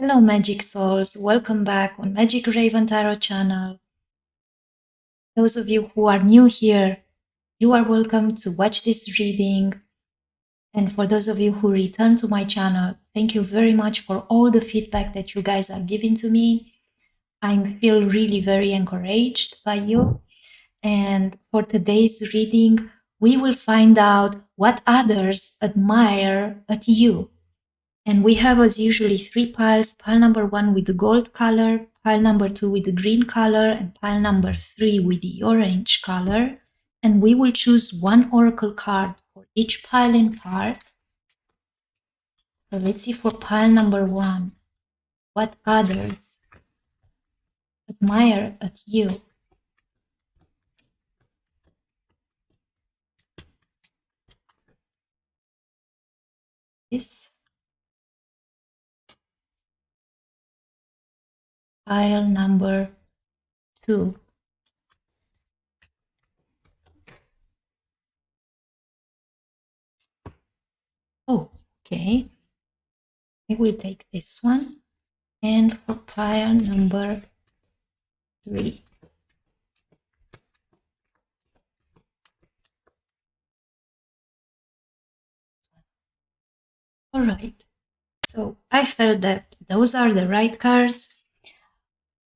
Hello Magic Souls, welcome back on Magic Raven Tarot channel. Those of you who are new here, you are welcome to watch this reading. And for those of you who return to my channel, thank you very much for all the feedback that you guys are giving to me. I feel really very encouraged by you. And for today's reading, we will find out what others admire at you. And we have, as usually, 3 piles. Pile number 1 with the gold color, pile number 2 with the green color, and pile number 3 with the orange color. And we will choose 1 oracle card for each pile in part. So let's see for pile number 1, what others admire at you. This pile number 2. Oh, okay. I will take this one. And for pile number 3. All right. So I felt that those are the right cards.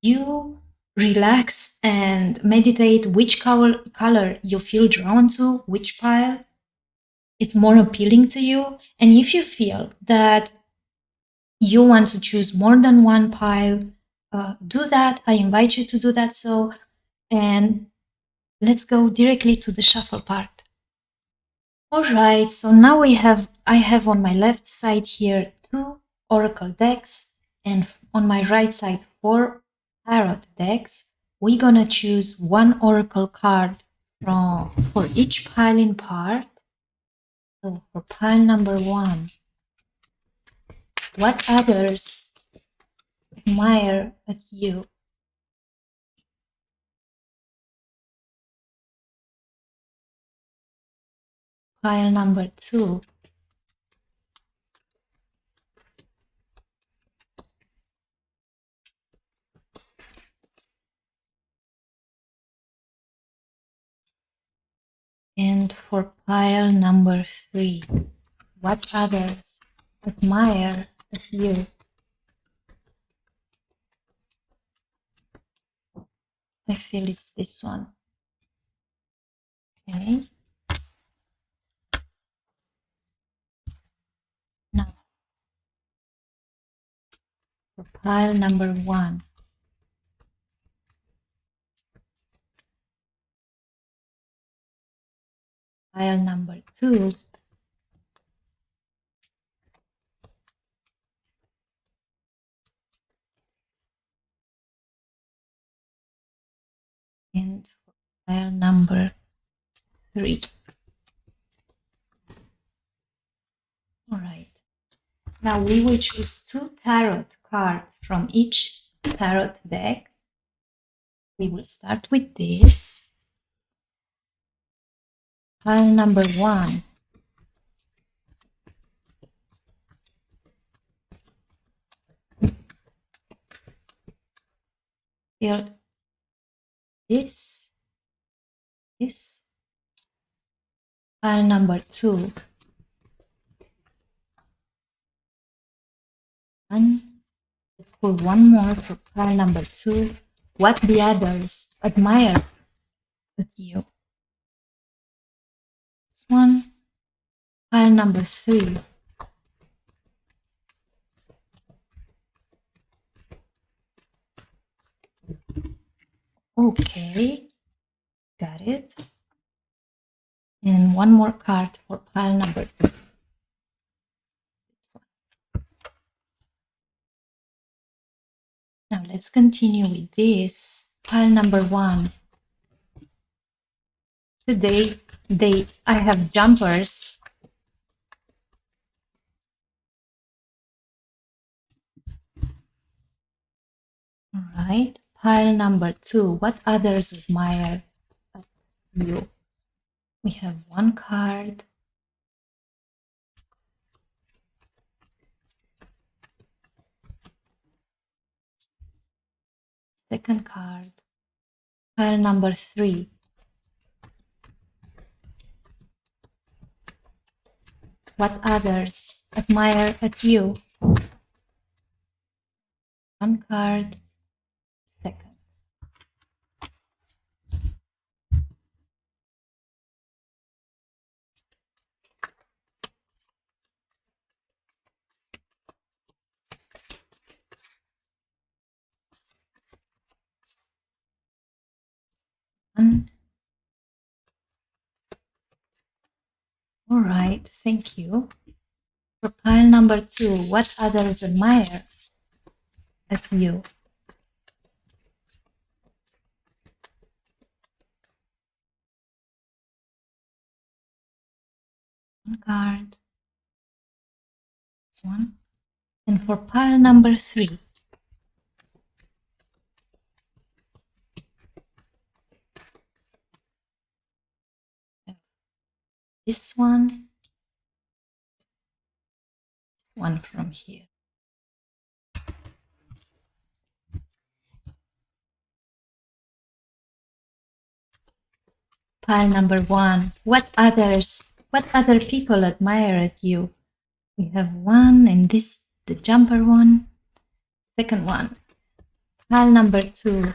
You relax and meditate which color you feel drawn to, which pile it's more appealing to you. And if you feel that you want to choose more than 1 pile, do that. I invite you to do that. So, and let's go directly to the shuffle part. All right, so now I have on my left side here 2 oracle decks, and on my right side 4 tarot decks. We're gonna choose 1 oracle card for each pile in part. So for pile number 1, what others admire at you? Pile number 2, and for pile number 3, what others admire at you? I feel it's this one. Okay. Now, for pile number 1, pile number 2, and for pile number 3. All right. Now we will choose 2 tarot cards from each tarot deck. We will start with this. Pile number 1. Feel this. Pile number 2. And let's pull 1 more for pile number 2. What the others admire at you. This one. Pile number 3. Okay, got it. And 1 more card for pile number 3. This one. Now let's continue with this. Pile number 1. Today, I have jumpers. All right. Pile number 2. What others admire at you? We have 1 card. Second card. Pile number 3. What others admire at you? One card. Second. One. All right, thank you. For pile number 2, what others admire at you? One card. This one. And for pile number 3, this one from here. Pile number 1, what other people admire at you? We have one and this, the jumper one. Second one. Pile number 2.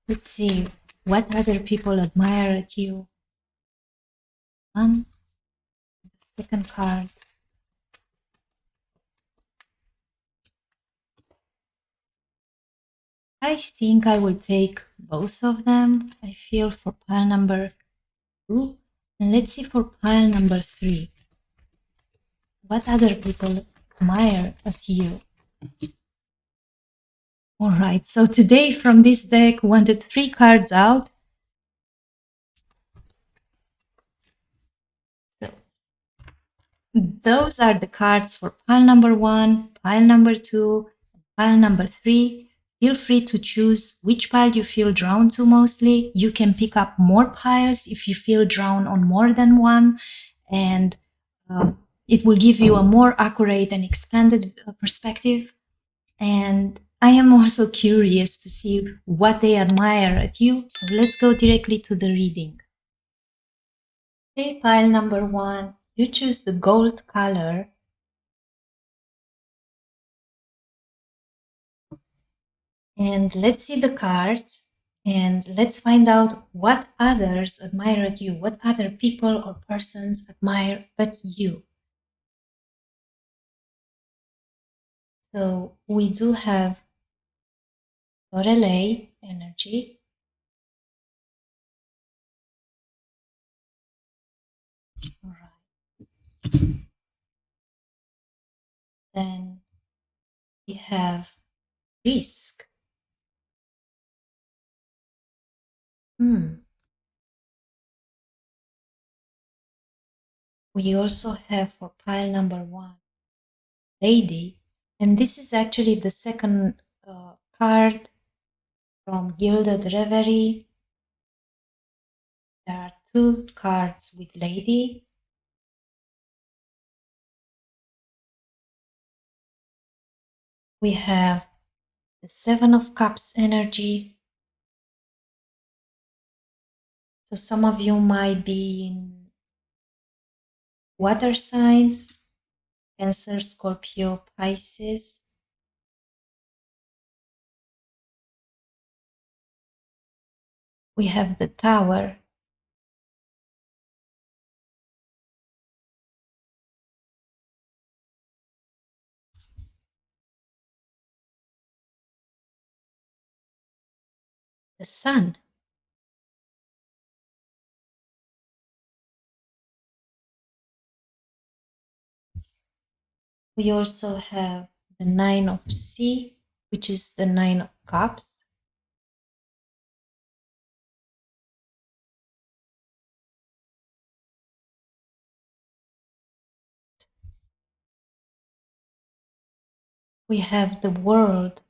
Let's see, what other people admire at you? One, the second card. I think I will take both of them, I feel, for pile number 2. And let's see for pile number 3. What other people admire at you? Alright, so today from this deck, wanted 3 cards out. So those are the cards for pile number 1, pile number 2, pile number 3. Feel free to choose which pile you feel drawn to mostly. You can pick up more piles if you feel drawn on more than one, and it will give you a more accurate and expanded perspective. And I am also curious to see what they admire at you, so let's go directly to the reading. Okay, pile number 1, you choose the gold color. And let's see the cards and let's find out what others admire at you, what other people or persons admire at you. So we do have Lorelei energy. All right. Then we have risk. We also have for pile number 1, Lady. And this is actually the second card from Gilded Reverie. There are 2 cards with Lady. We have the 7 of Cups energy. So some of you might be in water signs, Cancer, Scorpio, Pisces. We have the Tower. The Sun. We also have the 9 of Sea, which is the 9 of Cups. We have the World.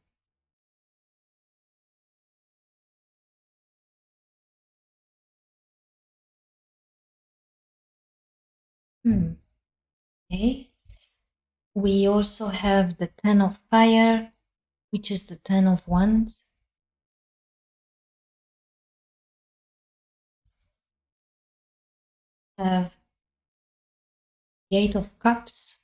Okay. We also have the 10 of Fire, which is the Ten of Wands. Have the Eight of Cups.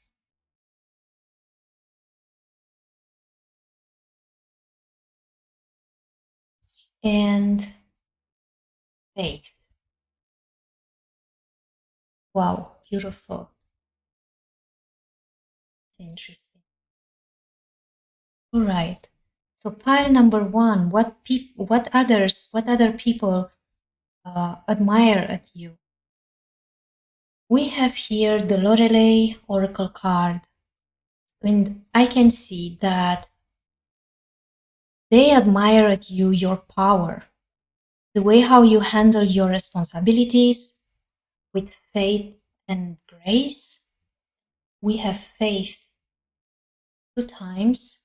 And Faith. Wow, beautiful. It's interesting. All right. So pile number one, what other people admire at you? We have here the Lorelei Oracle card, and I can see that they admire at you your power, the way how you handle your responsibilities with faith and grace. We have faith 2 times,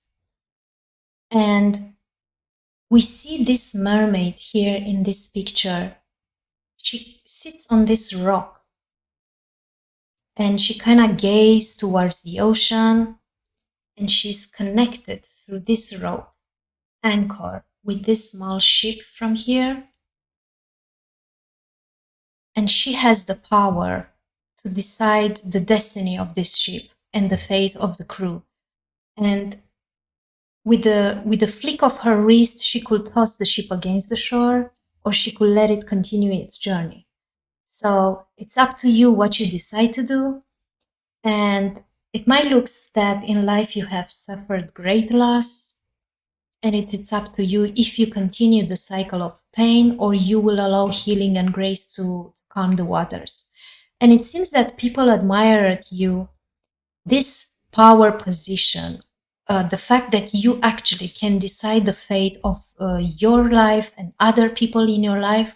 and we see this mermaid here in this picture. She sits on this rock and she kind of gazes towards the ocean, and she's connected through this rope anchor with this small ship from here, and she has the power to decide the destiny of this ship and the fate of the crew. And with the flick of her wrist, she could toss the ship against the shore, or she could let it continue its journey. So it's up to you what you decide to do. And it might look that in life you have suffered great loss, and it's up to you if you continue the cycle of pain or you will allow healing and grace to calm the waters. And it seems that people admire at you this power position, the fact that you actually can decide the fate of your life and other people in your life,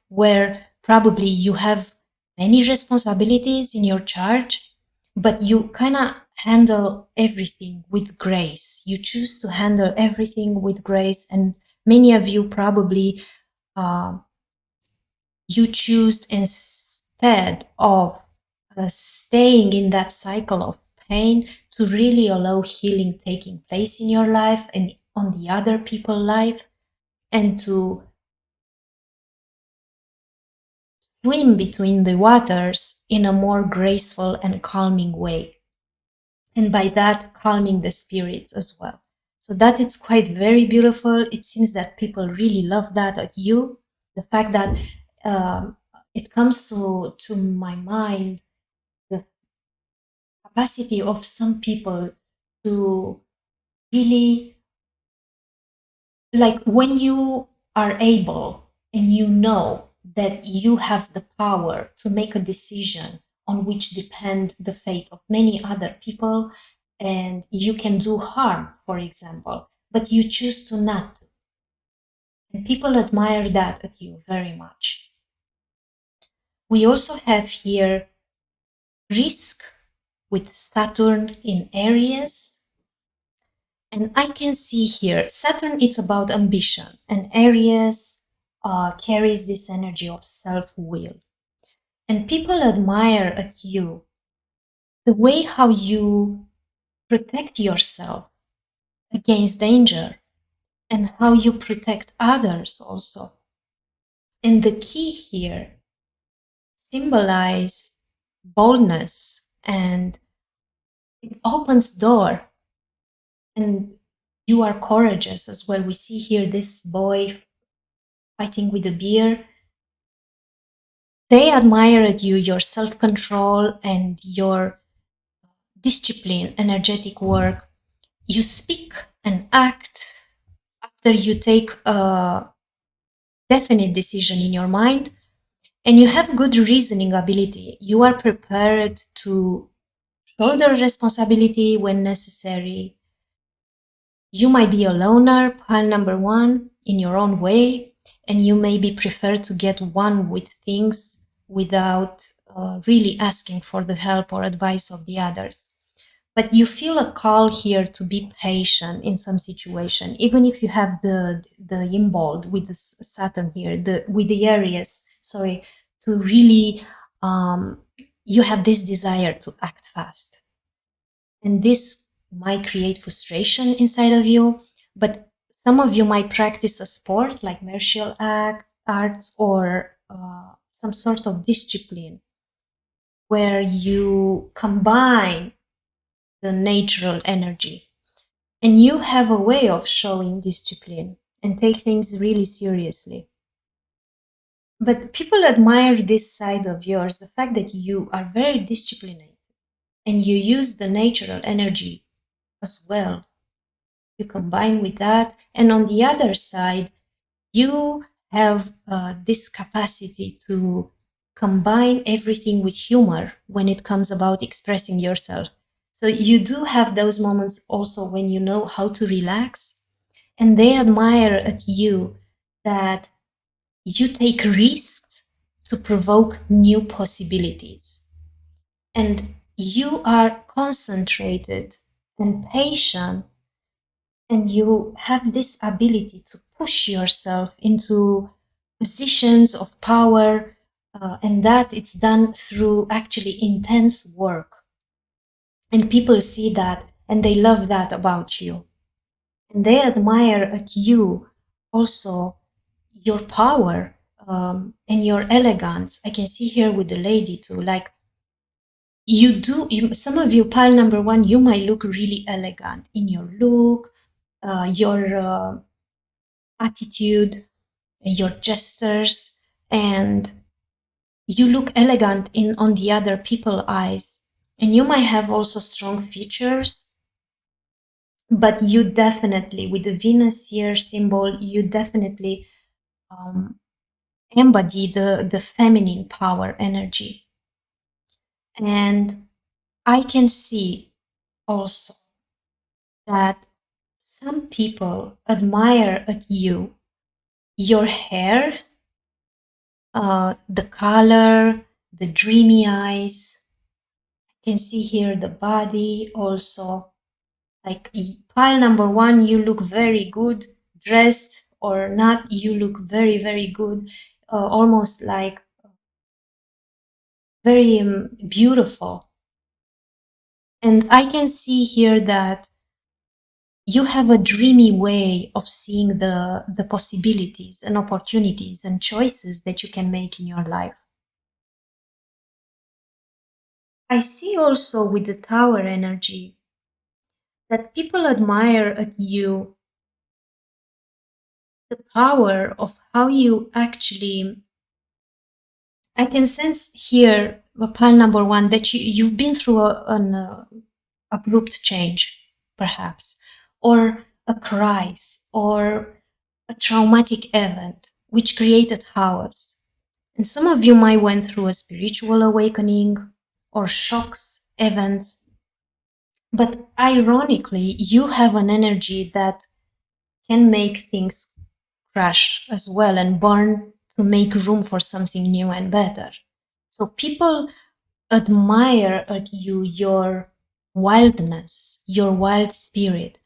where probably you have many responsibilities in your charge, but you kind of handle everything with grace. You choose to handle everything with grace, and many of you probably you choose, instead of staying in that cycle of pain, to really allow healing taking place in your life and on the other people's life, and to swim between the waters in a more graceful and calming way. And by that, calming the spirits as well. So that it's quite very beautiful. It seems that people really love that at you. The fact that it comes to my mind, the capacity of some people to really, like, when you are able and you know that you have the power to make a decision on which depend the fate of many other people, and you can do harm, for example, but you choose to not. And people admire that at you very much. We also have here risk with Saturn in Aries. And I can see here, Saturn, it's about ambition, and Aries carries this energy of self-will. And people admire at you the way how you protect yourself against danger and how you protect others also. And the key here symbolize boldness, and it opens door, and you are courageous as well. We see here this boy fighting with a bear. They admire at you your self-control and your discipline, energetic work. You speak and act after you take a definite decision in your mind, and you have good reasoning ability. You are prepared to shoulder responsibility when necessary. You might be a loner, pile number one, in your own way, and you may be prefer to get one with things without really asking for the help or advice of the others. But you feel a call here to be patient in some situation, even if you have the imbold with the Saturn here, with the Aries, sorry, to really, you have this desire to act fast. And this might create frustration inside of you, But some of you might practice a sport like martial arts or some sort of discipline where you combine the natural energy. And you have a way of showing discipline and take things really seriously. But people admire this side of yours, the fact that you are very disciplined and you use the natural energy as well. You combine with that. And on the other side, you have this capacity to combine everything with humor when it comes about expressing yourself. So you do have those moments also when you know how to relax. And they admire at you that you take risks to provoke new possibilities. And you are concentrated and patient, and you have this ability to push yourself into positions of power, and that it's done through actually intense work. And people see that and they love that about you. And they admire at you also your power and your elegance. I can see here with the lady too, like some of you, pile number 1, you might look really elegant in your look, your attitude, your gestures, and you look elegant on the other people's eyes. And you might have also strong features, but you definitely, with the Venus here symbol, you definitely embody the feminine power energy. And I can see also that some people admire at you your hair, the color, the dreamy eyes. I can see here the body also. Like pile number 1, you look very good dressed or not, you look very, very good, almost like very beautiful. And I can see here that you have a dreamy way of seeing the possibilities and opportunities and choices that you can make in your life. I see also with the Tower energy that people admire at you the power of how you actually, I can sense here, pile number 1, that you've been through an abrupt change, perhaps, or a crisis, or a traumatic event, which created chaos. And some of you might went through a spiritual awakening or shocks, events. But ironically, you have an energy that can make things crash as well and burn to make room for something new and better. So people admire at you your wildness, your wild spirit.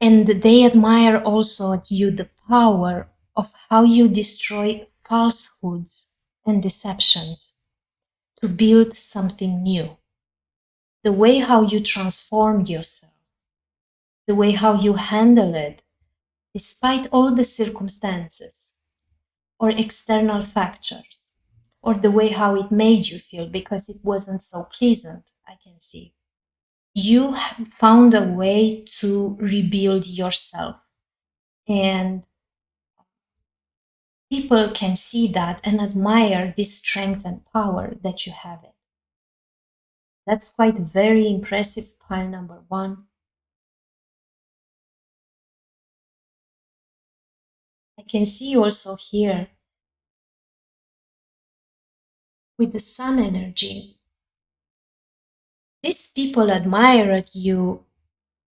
And they admire also at you the power of how you destroy falsehoods and deceptions to build something new. The way how you transform yourself, the way how you handle it, despite all the circumstances or external factors, or the way how it made you feel because it wasn't so pleasant, I can see. You have found a way to rebuild yourself. And people can see that and admire this strength and power that you have it. That's quite very impressive, pile number 1. I can see also here with the sun energy, these people admire at you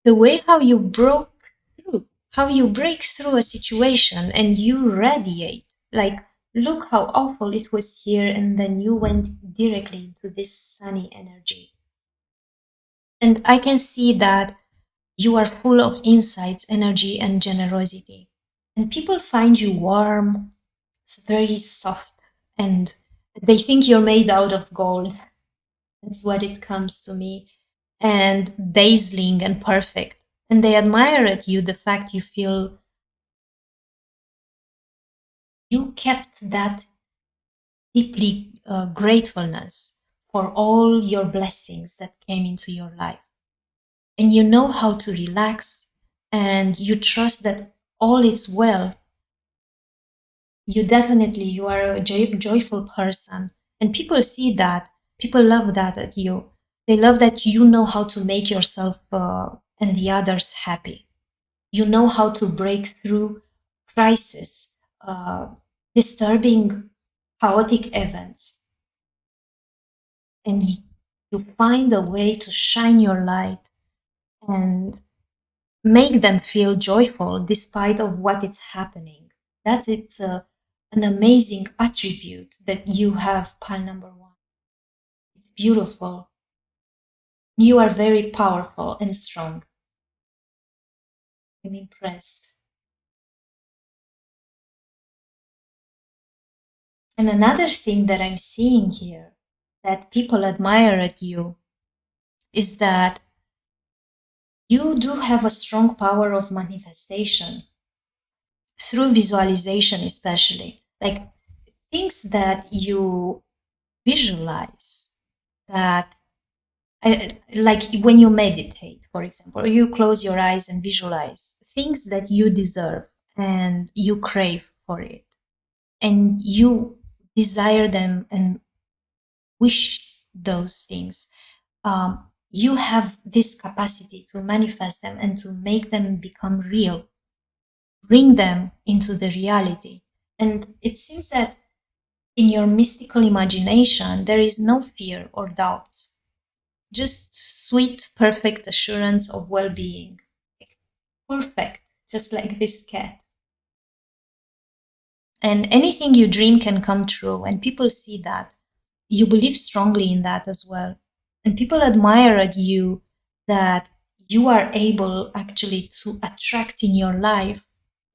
the way how you broke through, how you break through a situation and you radiate. Like, look how awful it was here, and then you went directly into this sunny energy. And I can see that you are full of insights, energy, and generosity. And people find you warm, very soft, and they think you're made out of gold. That's what it comes to me. And dazzling and perfect. And they admire at you the fact you feel you kept that deeply gratefulness for all your blessings that came into your life. And you know how to relax, and you trust that all is well. You are a joyful person, and people see that. People love that at you. They love that you know how to make yourself and the others happy. You know how to break through crisis, disturbing, chaotic events, and you find a way to shine your light and make them feel joyful despite of what is happening. That it's an amazing attribute that you have, pile number 1. It's beautiful. You are very powerful and strong. I'm impressed. And another thing that I'm seeing here that people admire at you is that you do have a strong power of manifestation through visualization, especially like things that you visualize, that like when you meditate, for example, or you close your eyes and visualize things that you deserve and you crave for it and you desire them and wish those things. You have this capacity to manifest them and to make them become real, bring them into the reality. And it seems that in your mystical imagination, there is no fear or doubts, just sweet, perfect assurance of well-being. Perfect, just like this cat. And anything you dream can come true, and people see that. You believe strongly in that as well. And people admire at you that you are able actually to attract in your life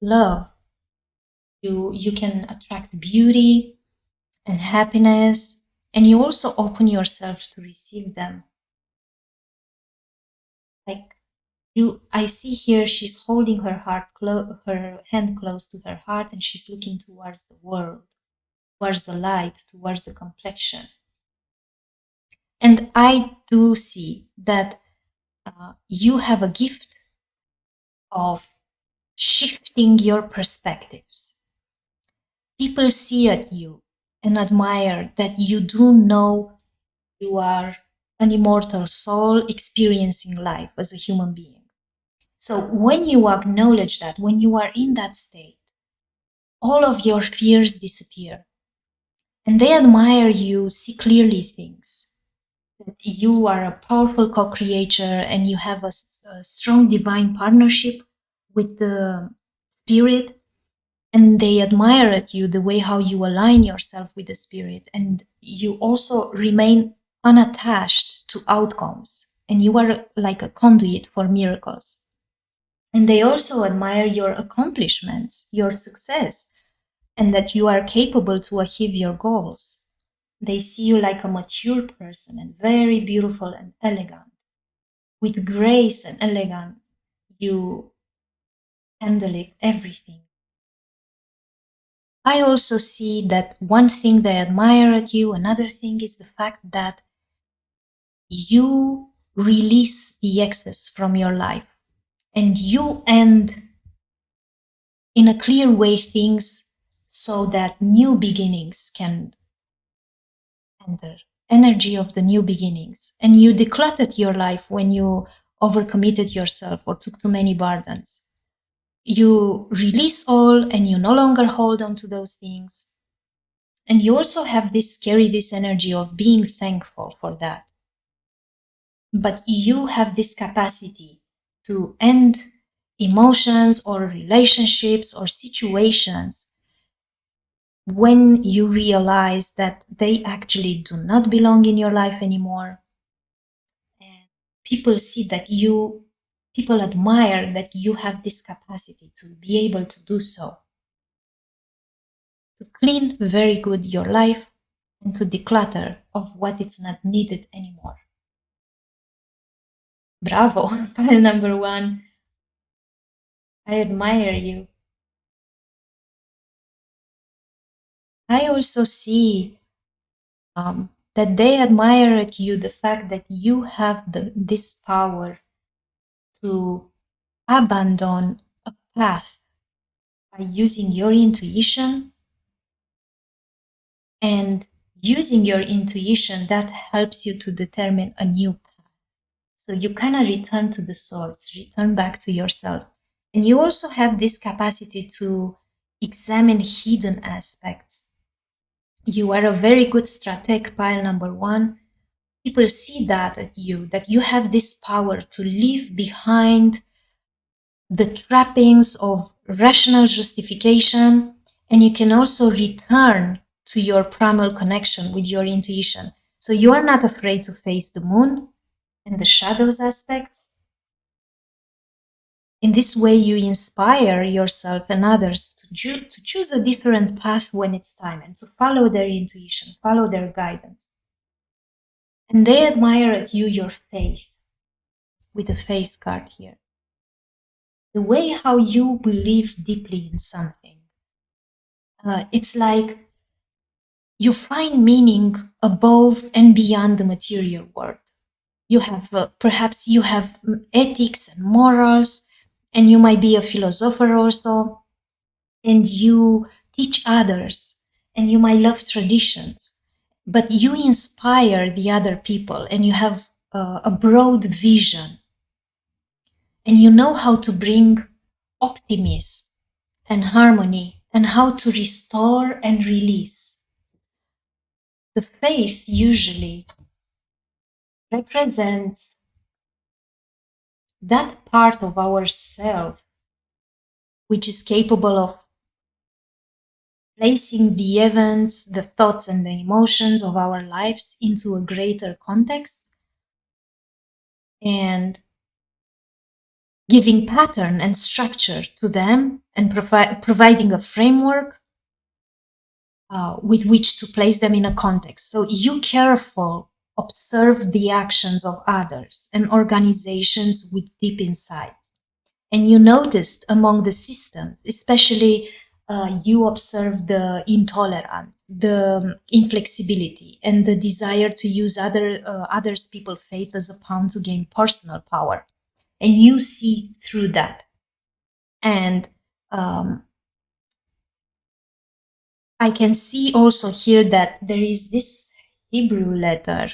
love. You can attract beauty and happiness, and you also open yourself to receive them. Like I see here she's holding her her hand close to her heart, and she's looking towards the world, towards the light, towards the complexion. And I do see that you have a gift of shifting your perspectives. People see at you and admire that you do know you are an immortal soul experiencing life as a human being. So when you acknowledge that, when you are in that state, all of your fears disappear. And they admire you see clearly things. That you are a powerful co-creator and you have a strong divine partnership with the spirit. And they admire at you the way how you align yourself with the spirit. And you also remain unattached to outcomes. And you are like a conduit for miracles. And they also admire your accomplishments, your success, and that you are capable to achieve your goals. They see you like a mature person and very beautiful and elegant. With grace and elegance, you handle it, everything. I also see that one thing they admire at you, another thing is the fact that you release the excess from your life and you end in a clear way things so that new beginnings can enter, energy of the new beginnings. And you decluttered your life when you overcommitted yourself or took too many burdens. You release all and you no longer hold on to those things. And you also have carry this energy of being thankful for that. But you have this capacity to end emotions or relationships or situations when you realize that they actually do not belong in your life anymore. And people see that people admire that you have this capacity to be able to do so. To clean very good your life and to declutter of what is not needed anymore. Bravo, pile number 1. I admire you. I also see that they admire at you the fact that you have this power to abandon a path by using your intuition, and using your intuition that helps you to determine a new path. So you kind of return to the source, return back to yourself. And you also have this capacity to examine hidden aspects. You are a very good strateg, pile number one. People see that at you, that you have this power to leave behind the trappings of rational justification, and you can also return to your primal connection with your intuition. So you are not afraid to face the moon and the shadows aspects. In this way, you inspire yourself and others to choose a different path when it's time, and to follow their intuition, follow their guidance. And they admire at you your faith, with the faith card here. The way how you believe deeply in something. It's like you find meaning above and beyond the material world. You have, perhaps you have ethics and morals, and you might be a philosopher also, and you teach others, and you might love traditions, but you inspire the other people, and you have a broad vision, and you know how to bring optimism and harmony, and how to restore and release. The faith usually represents that part of ourself which is capable of placing the events, the thoughts, and the emotions of our lives into a greater context, and giving pattern and structure to them, and providing a framework with which to place them in a context. So you careful observe the actions of others and organizations with deep insight. And you noticed among the systems, especially you observed the intolerance, the inflexibility, and the desire to use others people's faith as a pawn to gain personal power. And you see through that. And I can see also here that there is this Hebrew letter,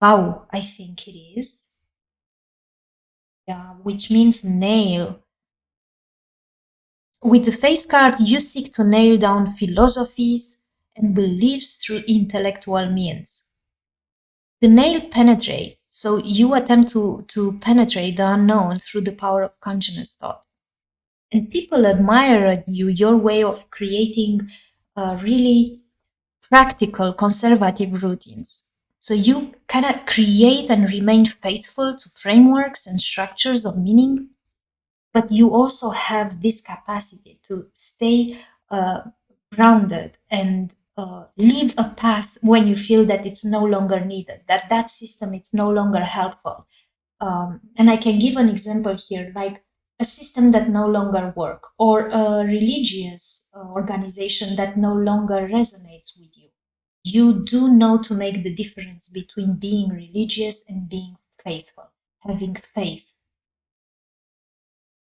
Vau, I think it is, yeah, which means nail. With the faith card, you seek to nail down philosophies and beliefs through intellectual means. The nail penetrates, so you attempt to penetrate the unknown through the power of conscious thought. And people admire at you your way of creating really practical, conservative routines. So you kind of create and remain faithful to frameworks and structures of meaning, but you also have this capacity to stay grounded and leave a path when you feel that it's no longer needed, that system is no longer helpful. And I can give an example here, like a system that no longer works, or a religious organization that no longer resonates with you. You do know to make the difference between being religious and being faithful, having faith.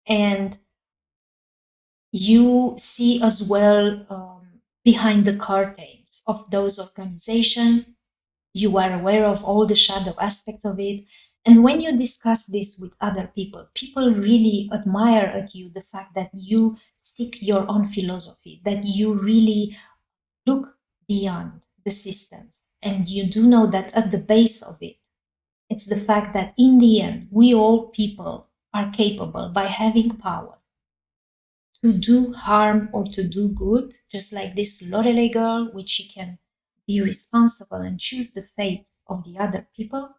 And you see as well behind the curtains of those organizations. You are aware of all the shadow aspect of it. And when you discuss this with other people, people really admire at you the fact that you seek your own philosophy, that you really look beyond the systems. And you do know that at the base of it, it's the fact that in the end, we all people are capable, by having power, to do harm or to do good, just like this Lorelei girl, which she can be responsible and choose the fate of the other people.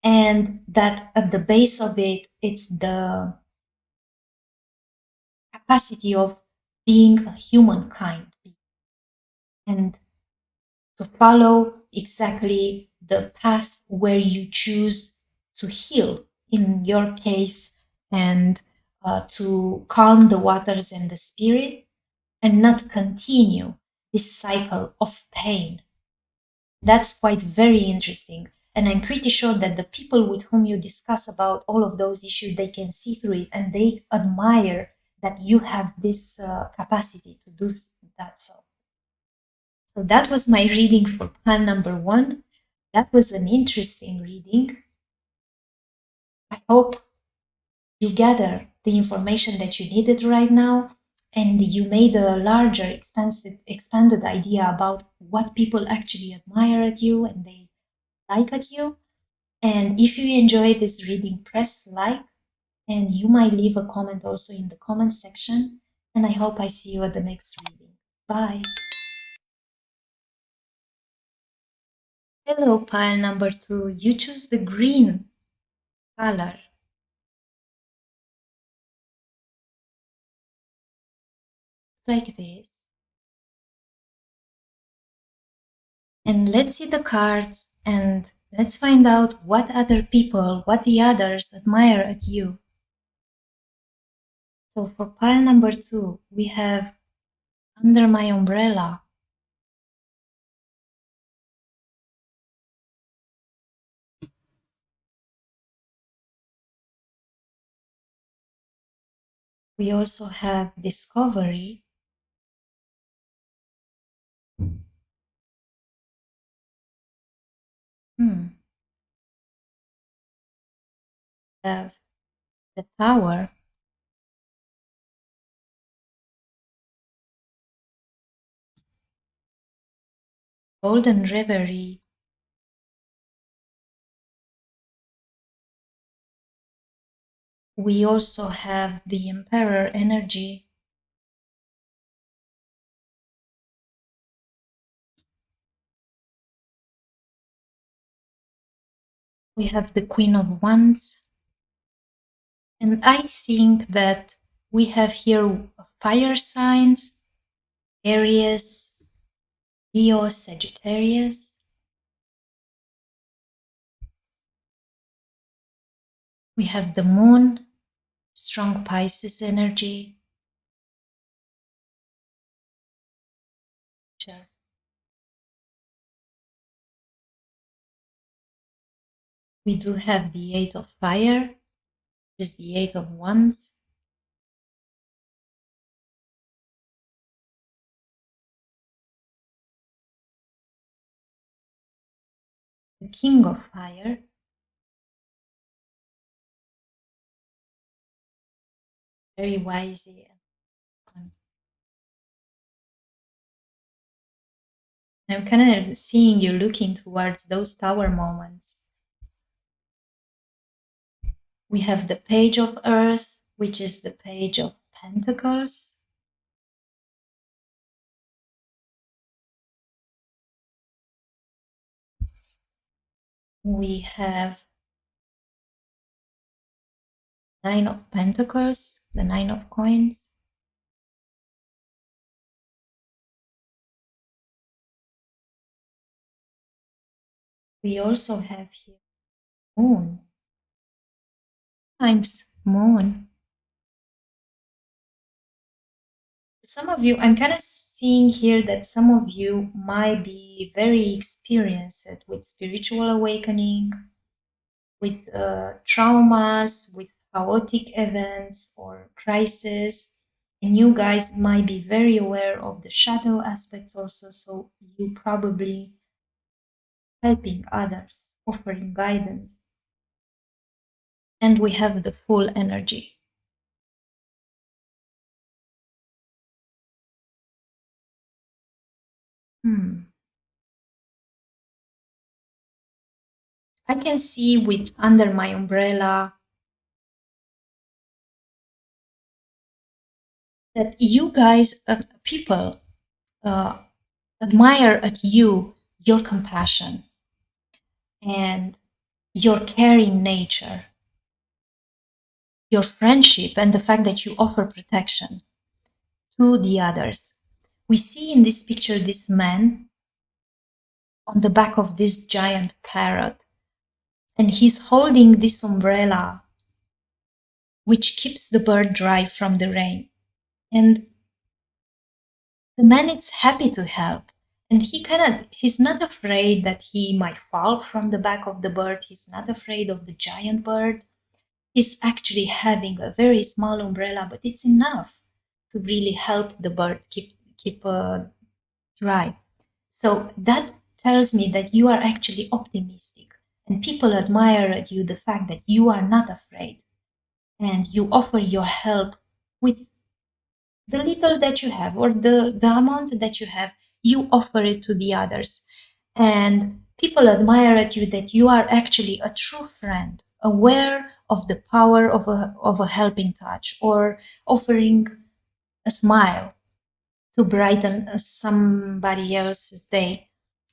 And that at the base of it, it's the capacity of being a humankind and to follow exactly the path where you choose to heal, in your case, and to calm the waters and the spirit and not continue this cycle of pain. That's quite very interesting. And I'm pretty sure that the people with whom you discuss about all of those issues, they can see through it and they admire that you have this capacity to do that. So that was my reading for pile number 1. That was an interesting reading. I hope you gather the information that you needed right now and you made a larger expanded idea about what people actually admire at you and they like at you. And if you enjoyed this reading, press like, and you might leave a comment also in the comment section. And I hope I see you at the next reading. Bye. Hello, pile number 2. You choose the green color. It's like this. And let's see the cards and let's find out what other people, what the others admire at you. So for pile number 2, we have Under My Umbrella. We also have Discovery. We have the Tower. Golden Reverie. We also have the Emperor energy. We have the Queen of Wands. And I think that we have here fire signs, Aries, Leo, Sagittarius. We have the Moon, strong Pisces energy. We do have the Eight of Fire, which is the Eight of Wands. The King of Fire. Very wise. I'm kind of seeing you looking towards those tower moments. We have the Page of Earth, which is the Page of Pentacles. We have Nine of Pentacles, the Nine of Coins. We also have here Moon times Moon. Some of you, I'm kind of seeing here that some of you might be very experienced with spiritual awakening, with traumas, with chaotic events or crises. And you guys might be very aware of the shadow aspects also, so you probably helping others, offering guidance. And we have the full energy. I can see with Under My Umbrella that you guys, people, admire at you your compassion and your caring nature, your friendship, and the fact that you offer protection to the others. We see in this picture this man on the back of this giant parrot, and he's holding this umbrella which keeps the bird dry from the rain. And the man is happy to help. And he's not afraid that he might fall from the back of the bird. He's not afraid of the giant bird. He's actually having a very small umbrella, but it's enough to really help the bird keep dry. So that tells me that you are actually optimistic, and people admire at you the fact that you are not afraid, and you offer your help with the little that you have, or the amount that you have, you offer it to the others. And people admire at you that you are actually a true friend, aware of the power of a helping touch, or offering a smile to brighten somebody else's day.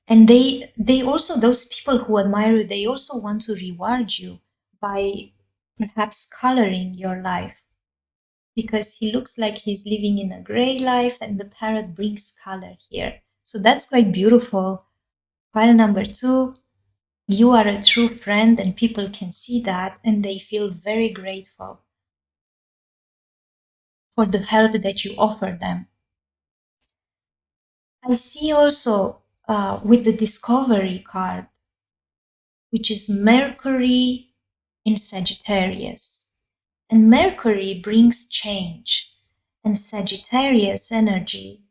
And they also, those people who admire you, they also want to reward you by perhaps coloring your life, because he looks like he's living in a gray life, and the parrot brings color here. So that's quite beautiful. Pile number 2, you are a true friend, and people can see that, and they feel very grateful for the help that you offer them. I see also with the Discovery card, which is Mercury in Sagittarius. And Mercury brings change, and Sagittarius energy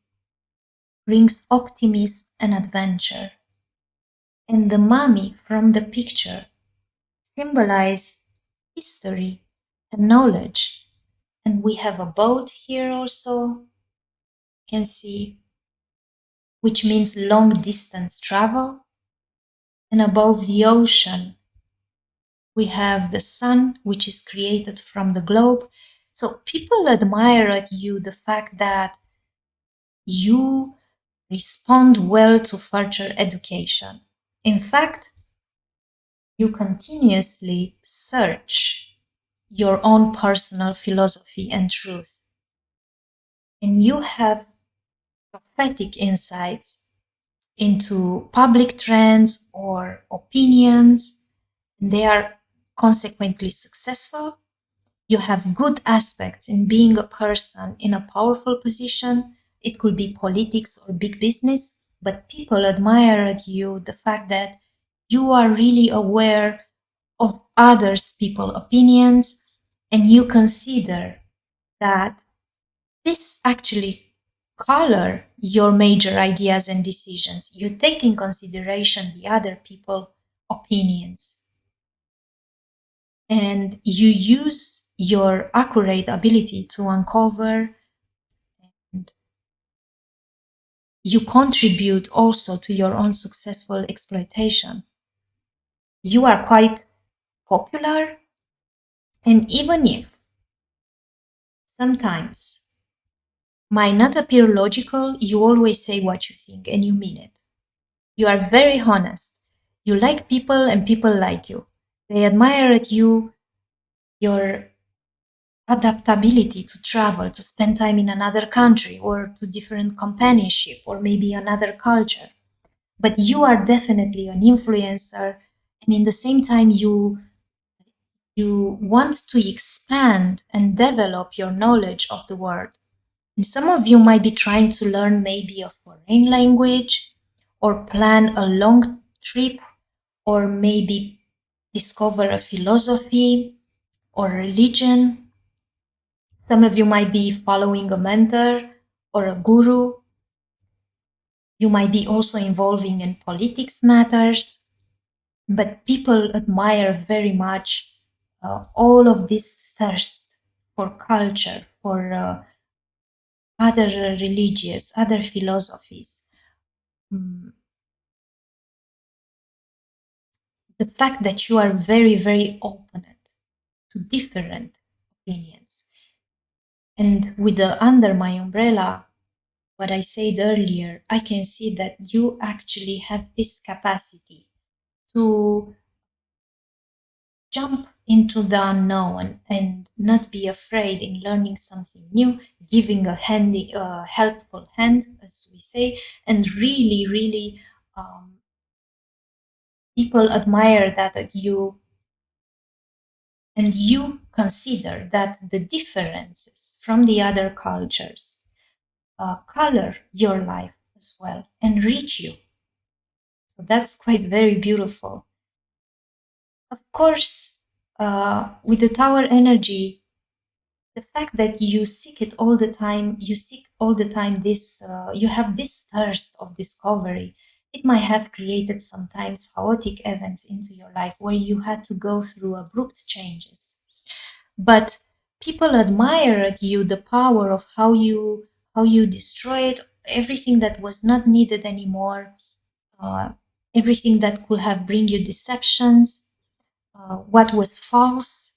brings optimism and adventure. And the mummy from the picture symbolize history and knowledge. And we have a boat here also, you can see, which means long distance travel. And above the ocean, we have the sun, which is created from the globe. So people admire at you the fact that you respond well to further education. In fact, you continuously search your own personal philosophy and truth. And you have prophetic insights into public trends or opinions. They are consequently successful. You have good aspects in being a person in a powerful position. It could be politics or big business, but people admire at you the fact that you are really aware of others' people's opinions, and you consider that this actually color your major ideas and decisions. You take in consideration the other people's opinions, and you use your accurate ability to uncover, and you contribute also to your own successful exploitation. You are quite popular, and even if sometimes might not appear logical, you always say what you think and you mean it. You are very honest. You like people and people like you. They admire at you your adaptability to travel, to spend time in another country or to different companionship or maybe another culture. But you are definitely an influencer, and in the same time you want to expand and develop your knowledge of the world. And some of you might be trying to learn maybe a foreign language, or plan a long trip, or maybe discover a philosophy or religion. Some of you might be following a mentor or a guru. You might be also involving in politics matters, but people admire very much all of this thirst for culture, for other religious, other philosophies. Mm, the fact that you are very, very open to different opinions. And with the under my umbrella, what I said earlier, I can see that you actually have this capacity to jump into the unknown and not be afraid in learning something new, giving a handy, helpful hand, as we say, and really, really people admire that at you, and you consider that the differences from the other cultures color your life as well, enrich you. So that's quite very beautiful. Of course, with the tower energy, the fact that you seek it all the time, this, you have this thirst of discovery, it might have created sometimes chaotic events into your life where you had to go through abrupt changes. But people admired you, the power of how you destroyed everything that was not needed anymore, everything that could have bring you deceptions, what was false,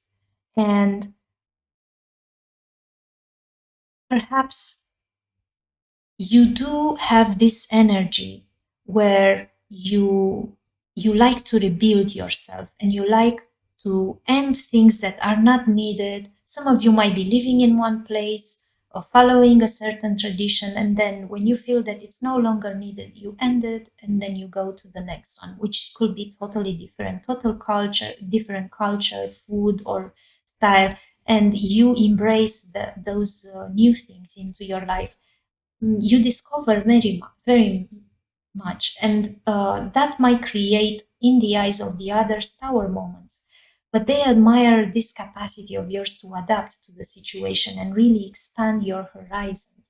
and perhaps you do have this energy where you like to rebuild yourself and you like to end things that are not needed. Some of you might be living in one place or following a certain tradition, and then when you feel that it's no longer needed, you end it and then you go to the next one, which could be totally different, different culture, food or style, and you embrace those new things into your life. You discover very much, and that might create in the eyes of the others tower moments, but they admire this capacity of yours to adapt to the situation and really expand your horizon.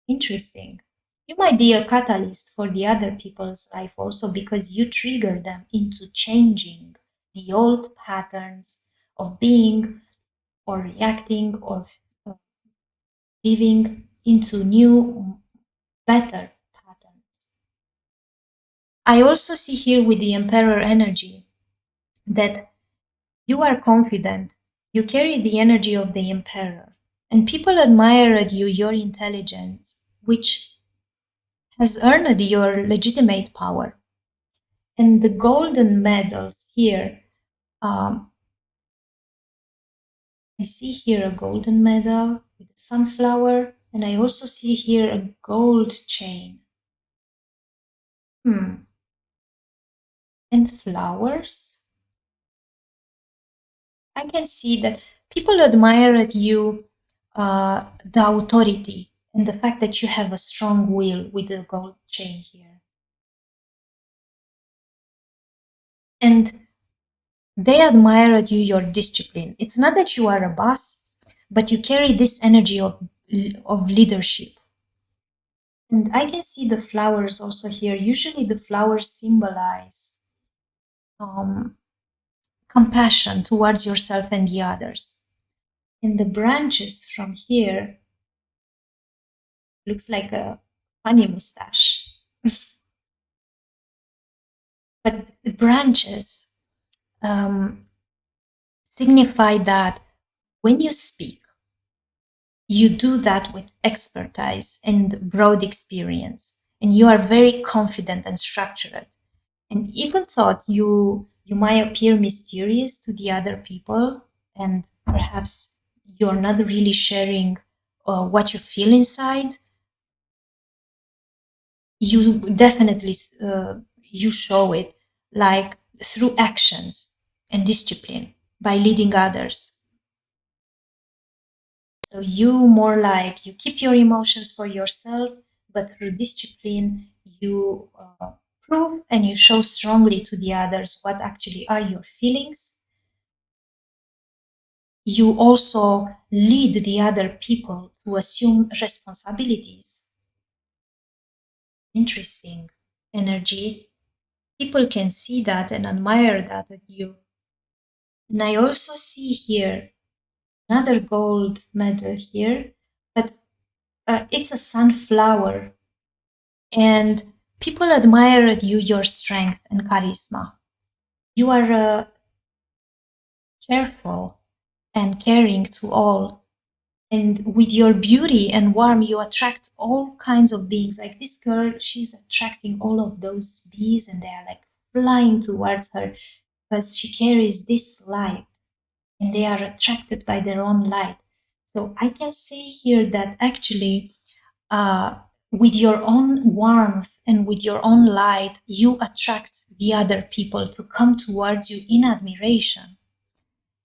Interesting. You might be a catalyst for the other people's life also, because you trigger them into changing the old patterns of being or reacting or living into new, better patterns. I also see here with the Emperor energy that you are confident, you carry the energy of the Emperor, and people admire at you your intelligence, which has earned your legitimate power. And the golden medals here, I see here a golden medal with a sunflower, and I also see here a gold chain. And flowers. I can see that people admire at you the authority and the fact that you have a strong will with the gold chain here. And they admire at you your discipline. It's not that you are a boss, but you carry this energy of leadership. And I can see the flowers also here. Usually the flowers symbolize compassion towards yourself and the others. And the branches from here looks like a funny mustache. But the branches signify that when you speak, you do that with expertise and broad experience, and you are very confident and structured. And even thought you might appear mysterious to the other people, and perhaps you're not really sharing what you feel inside. You definitely you show it, like through actions and discipline by leading others. So you more like you keep your emotions for yourself, but through discipline you prove and you show strongly to the others what actually are your feelings. You also lead the other people to assume responsibilities. Interesting energy. People can see that and admire that at you. And I also see here another gold medal here, but it's a sunflower. And people admire at you your strength and charisma. You are cheerful and caring to all. And with your beauty and warmth, you attract all kinds of beings. Like this girl, she's attracting all of those bees, and they are like flying towards her because she carries this light, and they are attracted by their own light. So I can say here that actually, with your own warmth and with your own light, you attract the other people to come towards you in admiration.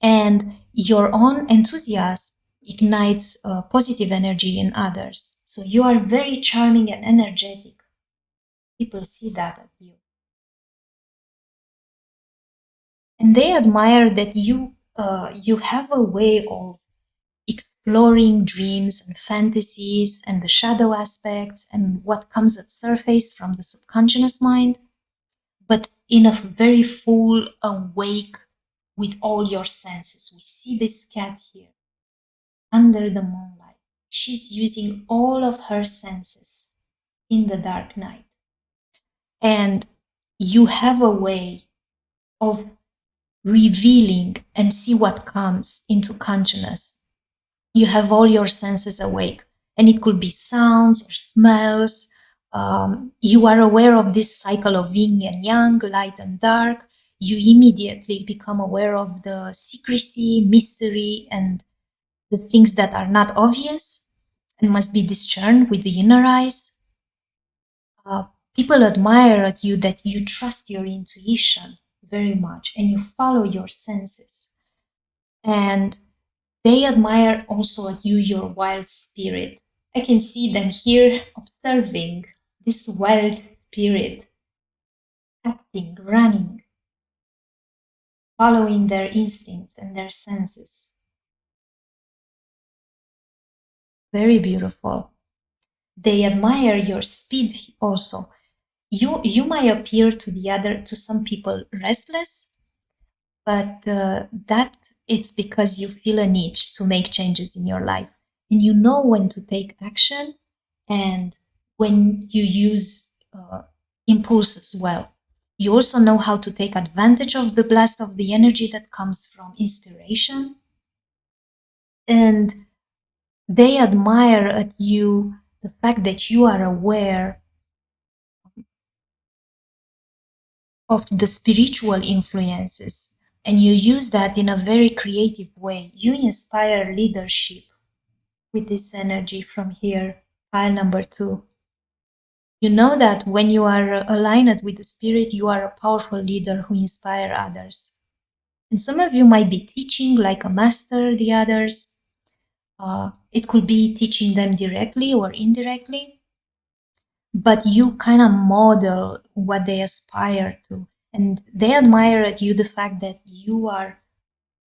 And your own enthusiasm ignites positive energy in others. So you are very charming and energetic. People see that of you. And they admire that you have a way of exploring dreams and fantasies and the shadow aspects and what comes at surface from the subconscious mind, but in a very full awake with all your senses. We see this cat here under the moonlight. She's using all of her senses in the dark night. And you have a way of revealing and see what comes into consciousness. You have all your senses awake, and it could be sounds or smells. You are aware of this cycle of yin and yang, light and dark. You immediately become aware of the secrecy, mystery, and the things that are not obvious and must be discerned with the inner eyes. People admire at you that you trust your intuition very much and you follow your senses. And they admire also at you your wild spirit. I can see them here observing this wild spirit, acting, running, following their instincts and their senses. Very beautiful. They admire your speed also. You might appear to some people restless, but that it's because you feel a need to make changes in your life, and you know when to take action and when you use impulses well. You also know how to take advantage of the blast of the energy that comes from inspiration, and they admire at you the fact that you are aware of the spiritual influences, and you use that in a very creative way. You inspire leadership with this energy from here, pile number 2. You know that when you are aligned with the spirit, you are a powerful leader who inspire others. And some of you might be teaching like a master the others. It could be teaching them directly or indirectly, but you kind of model what they aspire to. And they admire at you the fact that you are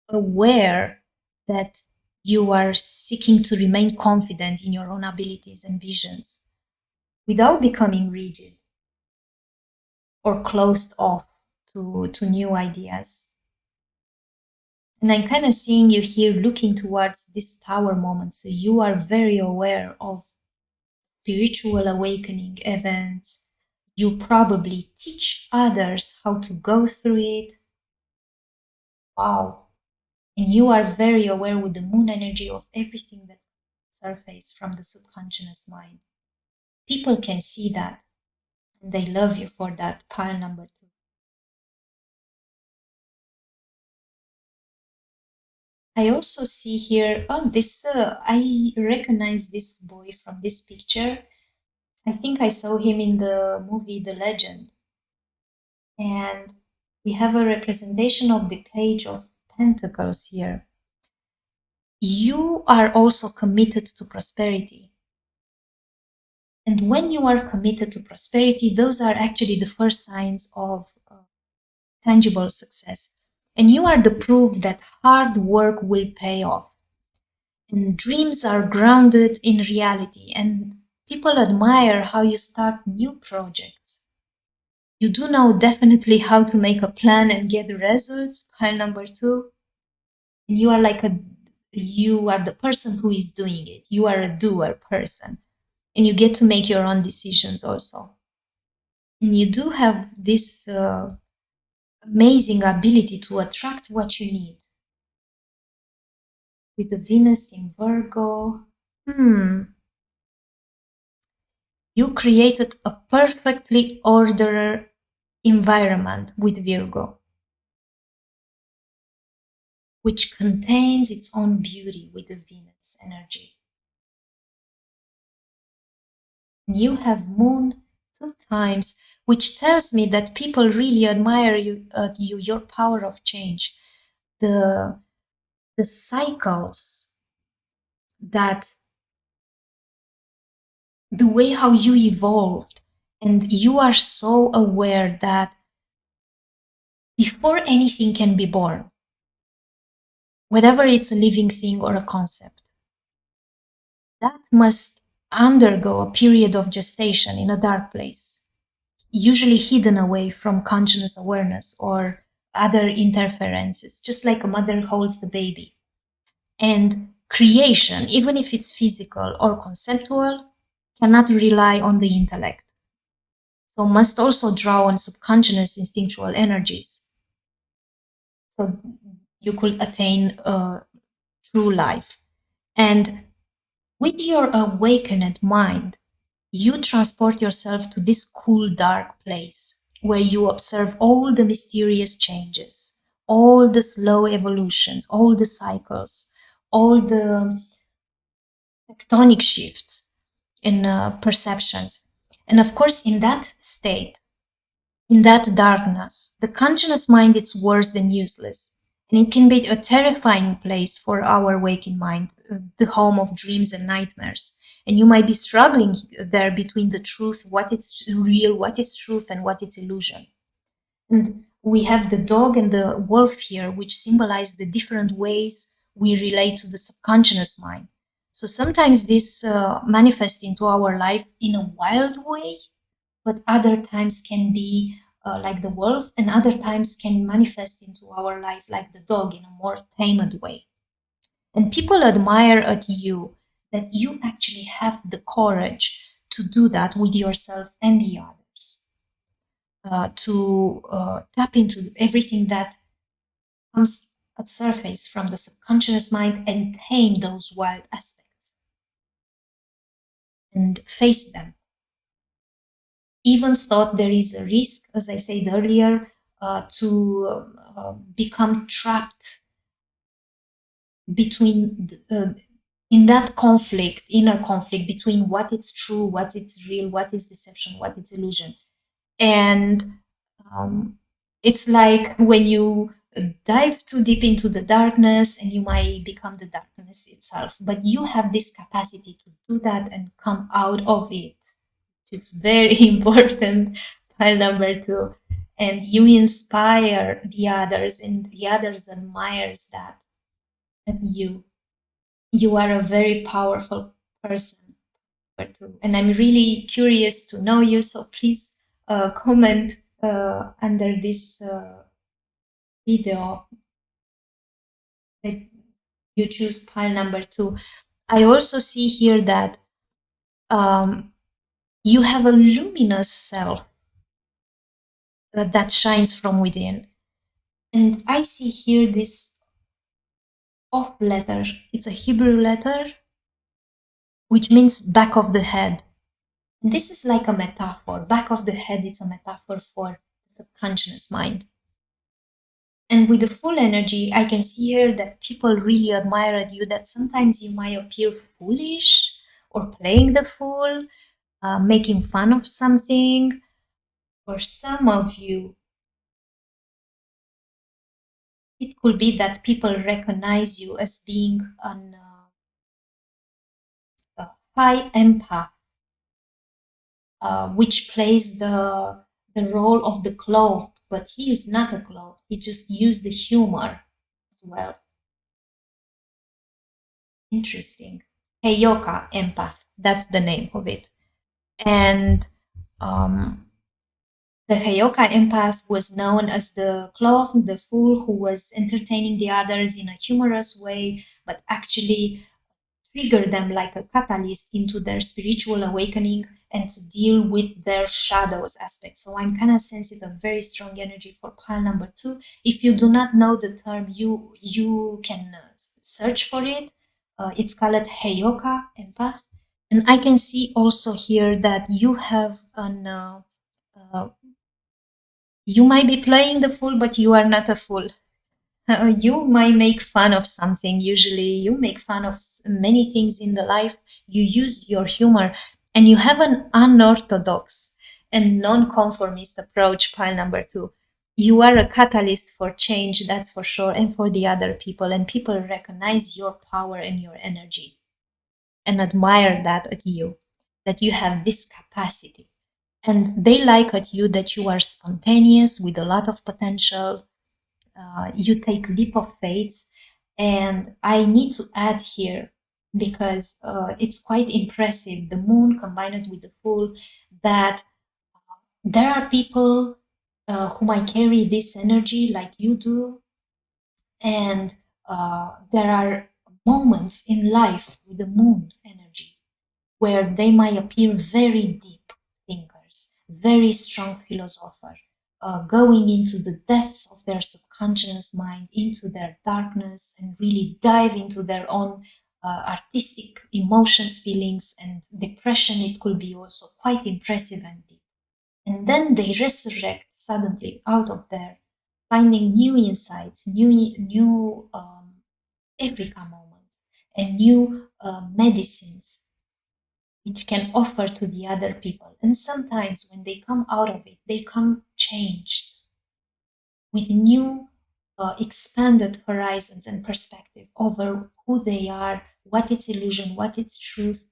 aware that you are seeking to remain confident in your own abilities and visions without becoming rigid or closed off to new ideas. And I'm kind of seeing you here looking towards this tower moment. So you are very aware of spiritual awakening events. You probably teach others how to go through it. Wow. And you are very aware with the moon energy of everything that surfaces from the subconscious mind. People can see that, and they love you for that, pile number 2. I also see here, I recognize this boy from this picture. I think I saw him in the movie The Legend. And we have a representation of the Page of Pentacles here. You are also committed to prosperity. And when you are committed to prosperity, those are actually the first signs of tangible success. And you are the proof that hard work will pay off. And dreams are grounded in reality. And people admire how you start new projects. You do know definitely how to make a plan and get the results, pile number 2. And you are you are the person who is doing it. You are a doer person. And you get to make your own decisions also. And you do have this amazing ability to attract what you need. With the Venus in Virgo, you created a perfectly ordered environment with Virgo, which contains its own beauty with the Venus energy. You have moon 2 times, which tells me that people really admire you, your power of change. The the cycles, that the way how you evolved, and you are so aware that before anything can be born, whether it's a living thing or a concept, that must undergo a period of gestation in a dark place, usually hidden away from conscious awareness or other interferences, just like a mother holds the baby. And creation, even if it's physical or conceptual, cannot rely on the intellect. So must also draw on subconscious instinctual energies. So you could attain true life. And with your awakened mind, you transport yourself to this cool, dark place where you observe all the mysterious changes, all the slow evolutions, all the cycles, all the tectonic shifts in perceptions. And of course, in that state, in that darkness, the conscious mind is worse than useless. And it can be a terrifying place for our waking mind, the home of dreams and nightmares. And you might be struggling there between the truth, what is real, what is truth, and what is illusion. And we have the dog and the wolf here, which symbolize the different ways we relate to the subconscious mind. So sometimes this manifests into our life in a wild way, but other times can be like the wolf, and other times can manifest into our life like the dog in a more tamed way. And people admire at you that you actually have the courage to do that with yourself and the others, to tap into everything that comes at surface from the subconscious mind and tame those wild aspects and face them. Even thought there is a risk, as I said earlier, to become trapped between in that conflict, inner conflict between what is true, what is real, what is deception, what is illusion. And it's like when you dive too deep into the darkness, and you might become the darkness itself, but you have this capacity to do that and come out of it. It's very important, pile number 2. And you inspire the others, and the others admires that. And you are a very powerful person. And I'm really curious to know you, so please comment under this video that you choose pile number 2. I also see here that you have a luminous self that shines from within. And I see here this off letter. It's a Hebrew letter, which means back of the head. And this is like a metaphor. Back of the head, it's a metaphor for the subconscious mind. And with the full energy, I can see here that people really admire at you, that sometimes you might appear foolish or playing the fool, making fun of something. For some of you, it could be that people recognize you as being a high empath, which plays the role of the cloth, but he is not a cloth. He just used the humor as well. Interesting. Heyoka empath, that's the name of it. And the Heyoka empath was known as the clown, the fool who was entertaining the others in a humorous way, but actually trigger them like a catalyst into their spiritual awakening and to deal with their shadows aspect. So I'm kind of sensing a very strong energy for pile number 2. If you do not know the term, you can search for it. It's called Heyoka empath. And I can see also here that you have an you might be playing the fool, but you are not a fool. You might make fun of something. Usually you make fun of many things in the life. You use your humor, and you have an unorthodox and non-conformist approach, pile number 2. you are a catalyst for change, that's for sure, and for the other people. And people recognize your power and your energy and admire that at you, that you have this capacity. And they like at you that you are spontaneous with a lot of potential. You take leap of faith. And I need to add here, because it's quite impressive, the moon combined with the full, that there are people who might carry this energy like you do. And there are moments in life with the moon energy where they might appear very deep thinkers, very strong philosophers, going into the depths of their subconscious mind, into their darkness, and really dive into their own artistic emotions, feelings, and depression. It could be also quite impressive and deep. And then they resurrect suddenly out of there, finding new insights, new Africa moments, and new medicines which can offer to the other people. And sometimes when they come out of it, they come changed with new, expanded horizons and perspective over who they are, what is illusion, what is truth,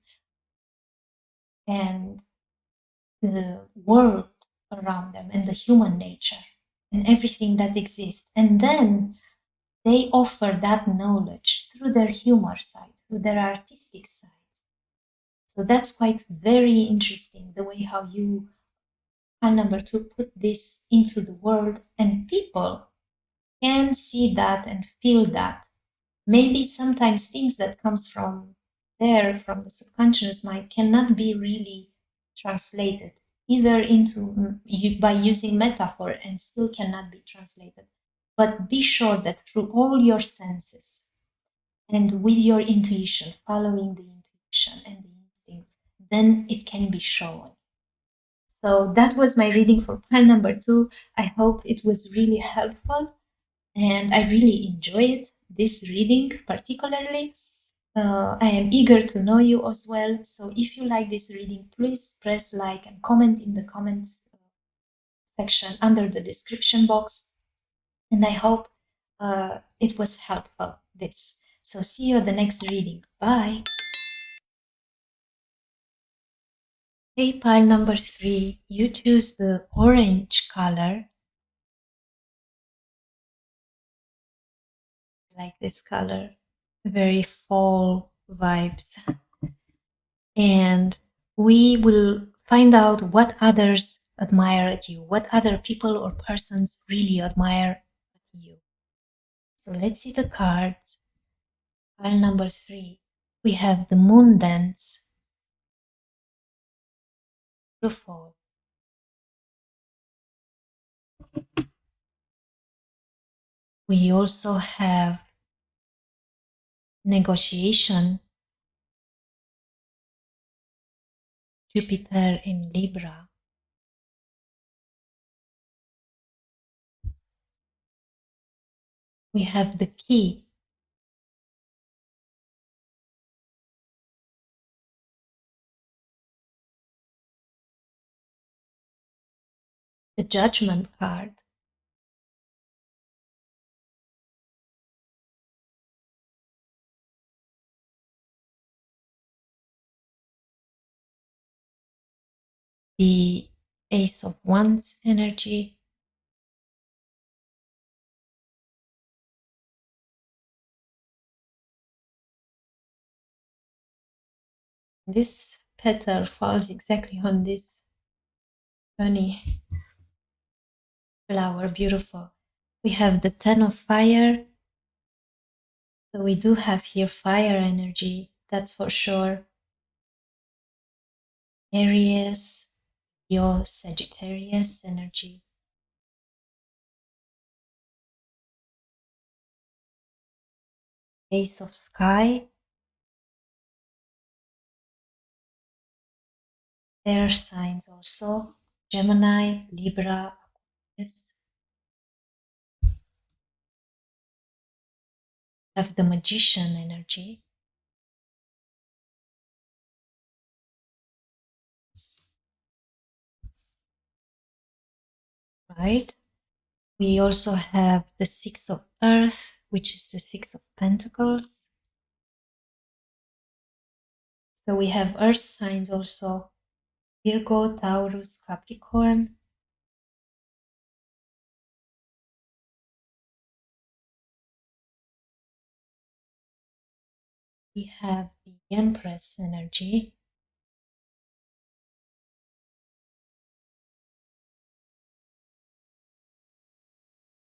and the world around them, and the human nature, and everything that exists. And then they offer that knowledge through their humor side, through their artistic side. So that's quite very interesting, the way how you, and number two, put this into the world, and people can see that and feel that. Maybe sometimes things that comes from there, from the subconscious mind, cannot be really translated either into by using metaphor, and still cannot be translated. But be sure that through all your senses and with your intuition, following the intuition and the instinct, then it can be shown. So that was my reading for pile number 2. I hope it was really helpful, and I really enjoyed this reading particularly. I am eager to know you as well. So if you like this reading, please press like and comment in the comments section under the description box. And I hope it was helpful, this. So see you at the next reading. Bye. Hey, pile number 3, you choose the orange color. Like this color, very fall vibes. And we will find out what others admire at you, what other people or persons really admire at you. So let's see the cards. Pile number 3, we have the moon dance, the fall. We also have negotiation, Jupiter in Libra. We have the key, the judgment card, the Ace of Wands energy, this petal falls exactly on this bunny flower, beautiful. We have the 10 of fire, so we do have here fire energy, that's for sure. Aries, your Sagittarius energy. Ace of sky, air signs also, Gemini, Libra, Aquarius. Have the magician energy, right? We also have the Six of Earth, which is the Six of Pentacles. So we have earth signs also, Virgo, Taurus, Capricorn. We have the Empress energy.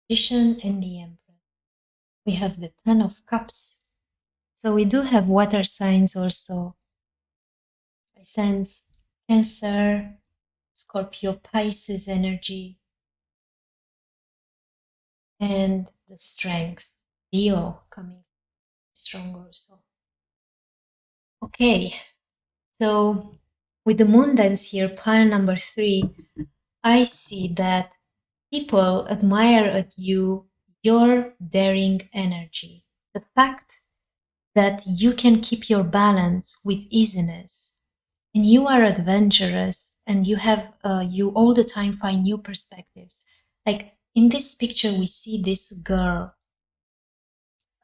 Magician and the Empress. We have the Ten of Cups. So we do have water signs also. I sense Cancer, Scorpio, Pisces energy, and the Strength, Leo coming strong also. Okay, so with the moon dance here, pile number 3, I see that people admire at you your daring energy. The fact that you can keep your balance with easiness, and you are adventurous, and you all the time find new perspectives. Like in this picture, we see this girl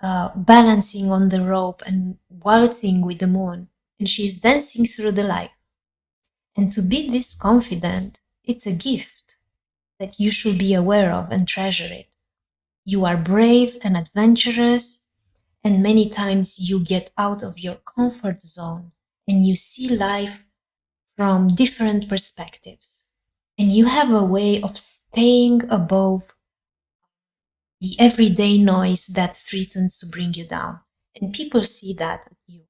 balancing on the rope and waltzing with the moon, and she's dancing through the life. And to be this confident, it's a gift that you should be aware of and treasure it. You are brave and adventurous, and many times you get out of your comfort zone and you see life from different perspectives. And you have a way of staying above the everyday noise that threatens to bring you down. And people see that at you.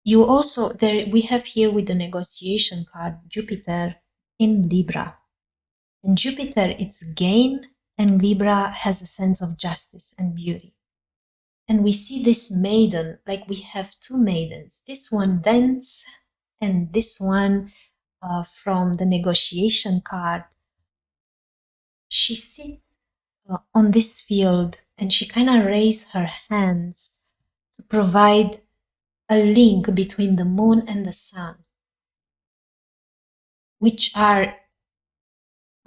You also, we have here with the negotiation card, Jupiter in Libra. And Jupiter, it's gain, and Libra has a sense of justice and beauty. And we see this maiden, like we have two maidens. This one dance, and this one from the negotiation card. She sits on this field and she kind of raises her hands to provide a link between the moon and the sun, which are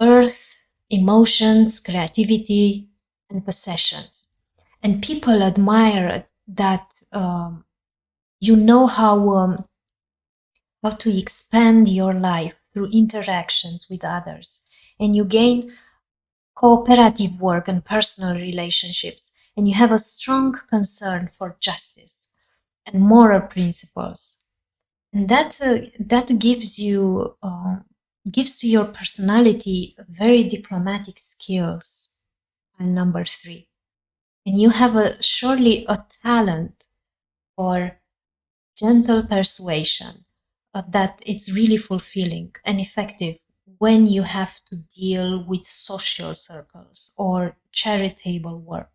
earth, emotions, creativity, and possessions. And people admire that you know how to expand your life through interactions with others, and you gain cooperative work and personal relationships, and you have a strong concern for justice and moral principles, and that gives to your personality very diplomatic skills. And number 3, and you have surely a talent for gentle persuasion that it's really fulfilling and effective when you have to deal with social circles or charitable work.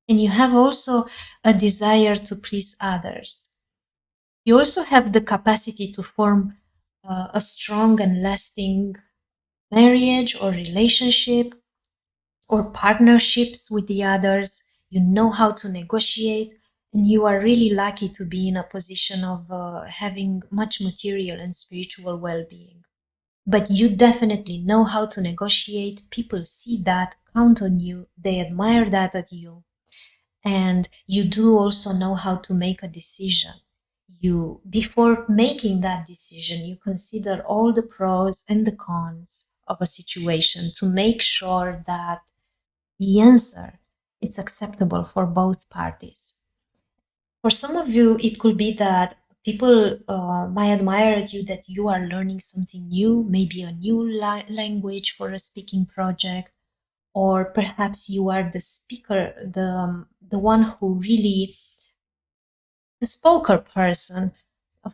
And you have also a desire to please others. You also have the capacity to form a strong and lasting marriage or relationship or partnerships with the others. You know how to negotiate, and you are really lucky to be in a position of having much material and spiritual well-being. But you definitely know how to negotiate. People see that, count on you, they admire that at you. And you do also know how to make a decision. You, before making that decision, you consider all the pros and the cons of a situation to make sure that the answer it's acceptable for both parties. For some of you, it could be that people might admire at you that you are learning something new, maybe a new language for a speaking project, or perhaps you are the speaker, the one who really, the spoker person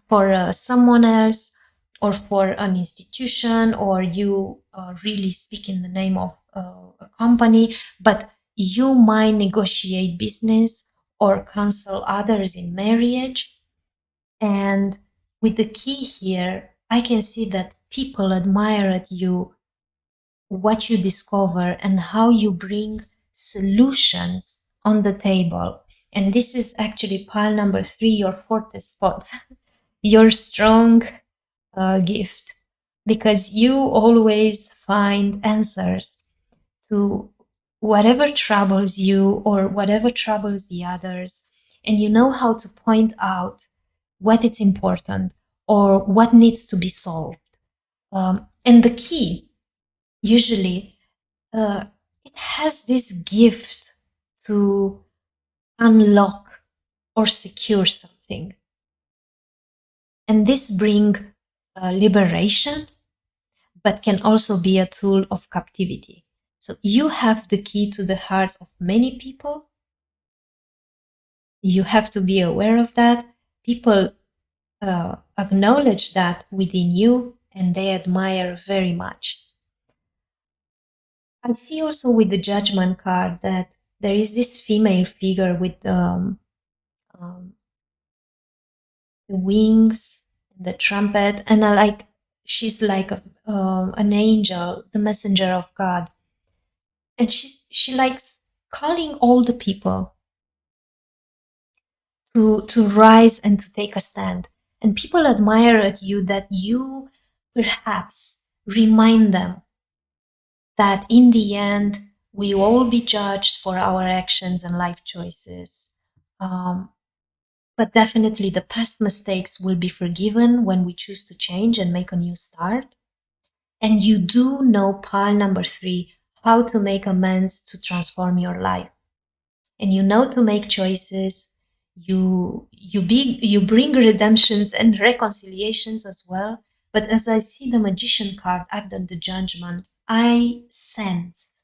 for someone else or for an institution, or you really speak in the name of a company, but you might negotiate business or counsel others in marriage. And with the key here, I can see that people admire at you what you discover and how you bring solutions on the table. And this is actually pile number 3, your forte spot, your strong gift, because you always find answers to whatever troubles you or whatever troubles the others, and you know how to point out what is important or what needs to be solved. And the key, usually, it has this gift to unlock or secure something. And this brings liberation, but can also be a tool of captivity. So you have the key to the hearts of many people. You have to be aware of that. People acknowledge that within you, and they admire very much. I see also with the Judgment card that there is this female figure with the wings, the trumpet, and she's like an angel, the messenger of God, and she likes calling all the people to rise and to take a stand. And people admire at you that you perhaps remind them that in the end we all be judged for our actions and life choices. But definitely the past mistakes will be forgiven when we choose to change and make a new start. And you do know pile number 3, how to make amends to transform your life. And you know to make choices. You bring redemptions and reconciliations as well. But as I see the Magician card under the Judgment, I sense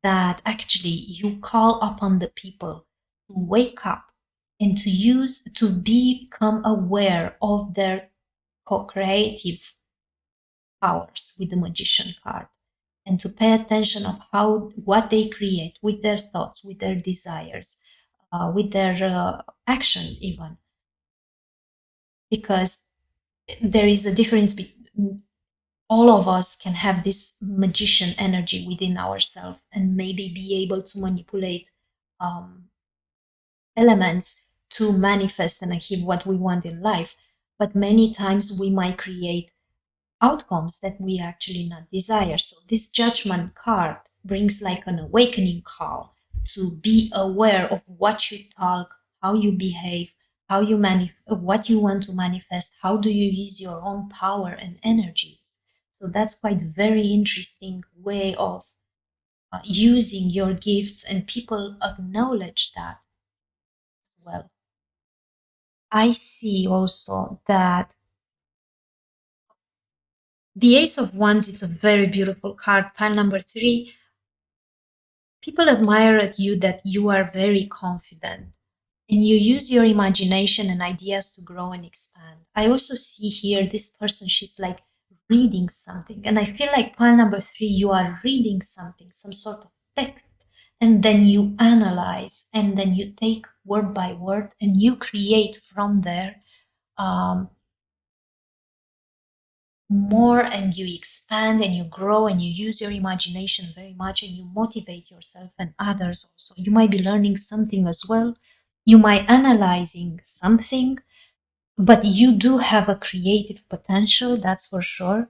that actually you call upon the people to wake up and to become aware of their co-creative powers with the Magician card, and to pay attention of what they create with their thoughts, with their desires, with their actions even. Because there is a difference between all of us can have this magician energy within ourselves and maybe be able to manipulate elements to manifest and achieve what we want in life. But many times we might create outcomes that we actually not desire. So this Judgment card brings like an awakening call to be aware of what you talk, how you behave, how you what you want to manifest, how do you use your own power and energies. So that's quite very interesting way of using your gifts, and people acknowledge that as well. I see also that the Ace of Wands, it's a very beautiful card. Pile number 3, people admire at you that you are very confident and you use your imagination and ideas to grow and expand. I also see here this person, she's like reading something. And I feel like pile number 3, you are reading something, some sort of text, and then you analyze, and then you take word by word and you create from there more, and you expand and you grow and you use your imagination very much, and you motivate yourself and others also. You might be learning something as well. You might analyzing something, but you do have a creative potential, that's for sure.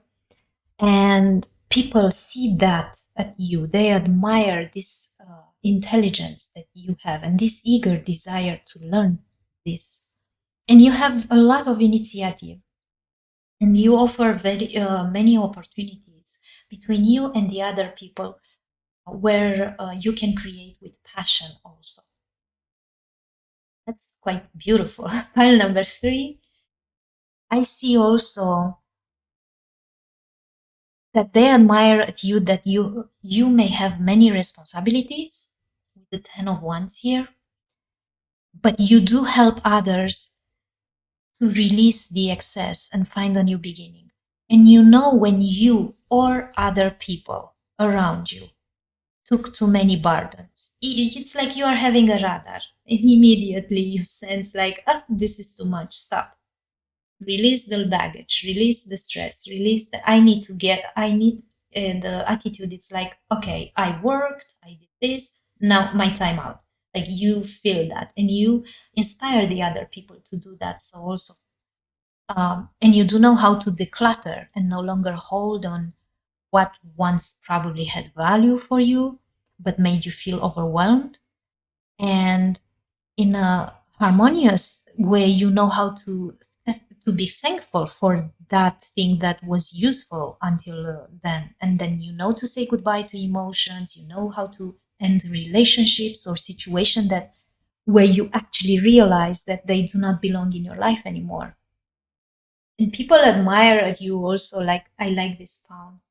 And people see that at you. They admire this intelligence that you have and this eager desire to learn this. And you have a lot of initiative. And you offer very many opportunities between you and the other people where you can create with passion also. That's quite beautiful. Pile number 3, I see also that they admire at you that you may have many responsibilities with the 10 of Wands here, but you do help others to release the excess and find a new beginning. And you know when you or other people around you took too many burdens. It's like you are having a radar, and immediately you sense like, oh, this is too much, stop. Release the baggage, release the stress, release I need the attitude. It's like, okay, I worked, I did this, now my time out. Like you feel that and you inspire the other people to do that. So also, and you do know how to declutter and no longer hold on what once probably had value for you, but made you feel overwhelmed. And in a harmonious way, you know how to be thankful for that thing that was useful until then. And then you know to say goodbye to emotions, you know how to end relationships or situation that where you actually realize that they do not belong in your life anymore. And people admire at you also, like, I like this poem,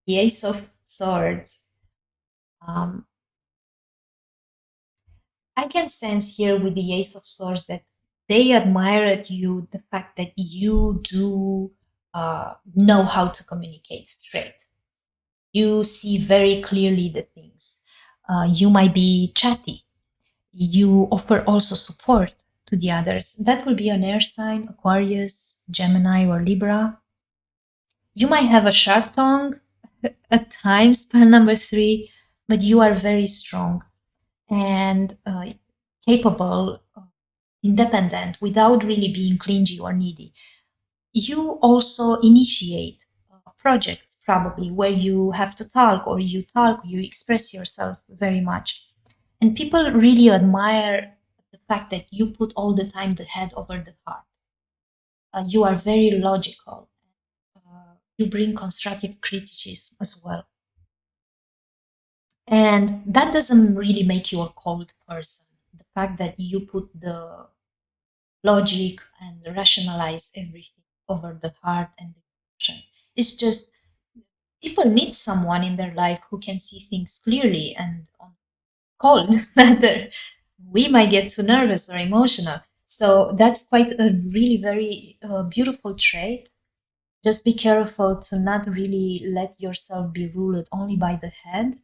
the Ace of Swords. Um, I can sense here with the Ace of Swords that they admire at you the fact that you do know how to communicate straight. You see very clearly the things. You might be chatty. You offer also support to the others. That will be an air sign, Aquarius, Gemini, or Libra. You might have a sharp tongue at times, part number 3, but you are very strong and capable, independent, without really being clingy or needy. You also initiate projects, probably, where you have to talk, or you talk, you express yourself very much. And people really admire the fact that you put all the time the head over the heart. You are very logical. You bring constructive criticism as well. And that doesn't really make you a cold person. The fact that you put the logic and rationalize everything over the heart and the emotion. It's just people need someone in their life who can see things clearly and on cold matter. We might get too nervous or emotional. So that's quite a really very beautiful trait. Just be careful to not really let yourself be ruled only by the head,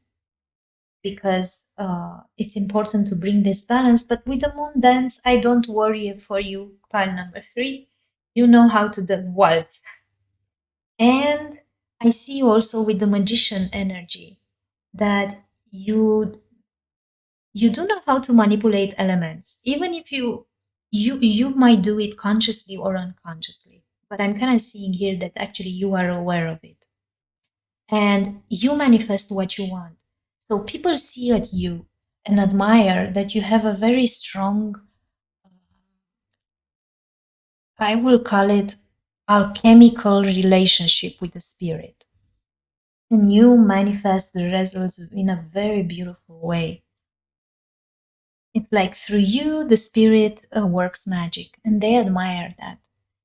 because it's important to bring this balance. But with the moon dance, I don't worry for you, pile number 3. You know how to do waltz. And I see also with the magician energy that you do know how to manipulate elements, even if you might do it consciously or unconsciously. But I'm kind of seeing here that actually you are aware of it. And you manifest what you want. So people see at you and admire that you have a very strong, I will call it, alchemical relationship with the spirit. And you manifest the results in a very beautiful way. It's like through you, the spirit works magic, and they admire that.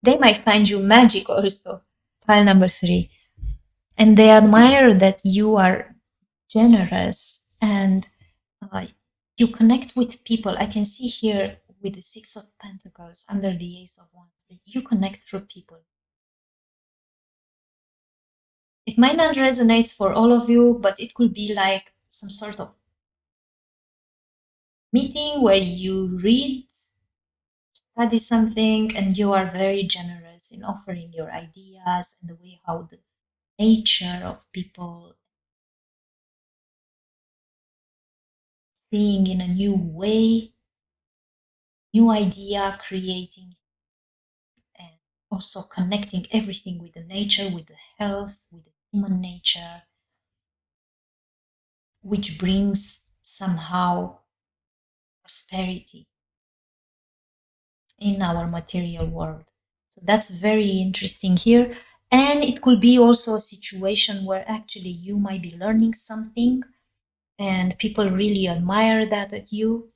They might find you magic also, pile number 3. And they admire that you are generous and you connect with people. I can see here with the 6 of Pentacles under the Ace of Wands that you connect through people. It might not resonate for all of you, but it could be like some sort of meeting where you read, study something, and you are very generous in offering your ideas and the way how the nature of people seeing in a new way, new idea, creating, and also connecting everything with the nature, with the health, with the human nature, which brings somehow prosperity in our material world. So that's very interesting here. And it could be also a situation where actually you might be learning something and people really admire that at you.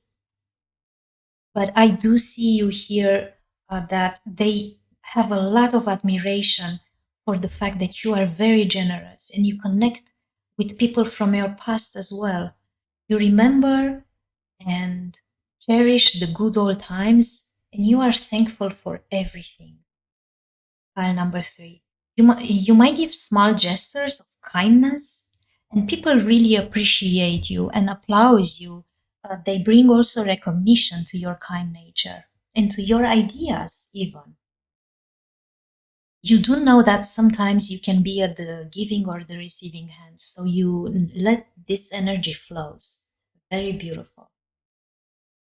But I do see you here that they have a lot of admiration for the fact that you are very generous and you connect with people from your past as well. You remember and cherish the good old times, and you are thankful for everything. File number 3. You might give small gestures of kindness, and people really appreciate you and applaud you. They bring also recognition to your kind nature and to your ideas, even. You do know that sometimes you can be at the giving or the receiving hand, so you let this energy flows. Very beautiful.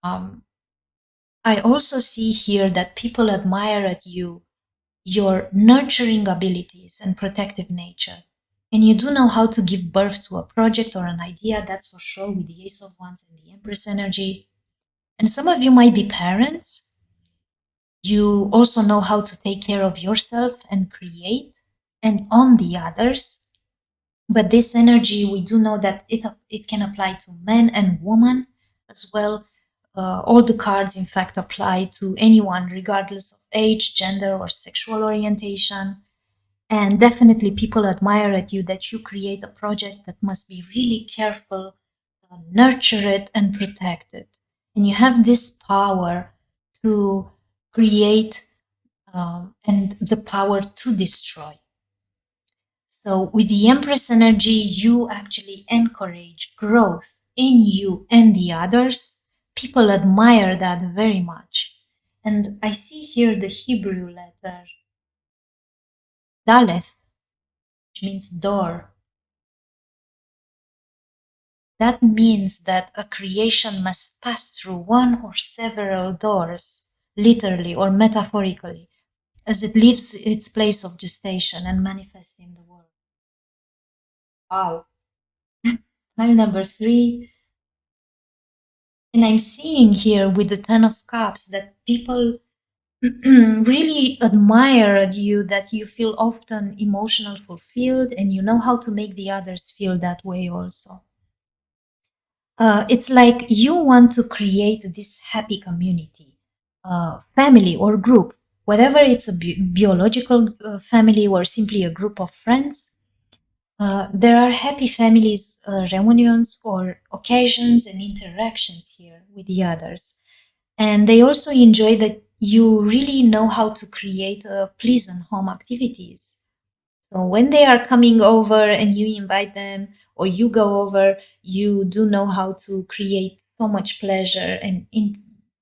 I also see here that people admire at you your nurturing abilities and protective nature. And you do know how to give birth to a project or an idea, that's for sure, with the Ace of Wands and the Empress energy. And some of you might be parents. You also know how to take care of yourself and create and on the others. But this energy, we do know that it can apply to men and women as well. All the cards, in fact, apply to anyone, regardless of age, gender, or sexual orientation. And definitely people admire at you that you create a project that must be really careful, nurture it and protect it. And you have this power to create and the power to destroy. So with the Empress energy, you actually encourage growth in you and the others. People admire that very much. And I see here the Hebrew letter Daleth, which means door. That means that a creation must pass through one or several doors, literally or metaphorically, as it leaves its place of gestation and manifests in the world. Wow. Pile number 3. And I'm seeing here with the Ten of Cups that people really admire you, that you feel often emotional fulfilled and you know how to make the others feel that way also. It's like you want to create this happy community, family or group, whether it's a biological family or simply a group of friends. There are happy families, reunions or occasions and interactions here with the others. And they also enjoy that you really know how to create pleasant home activities. So when they are coming over and you invite them or you go over, you do know how to create so much pleasure and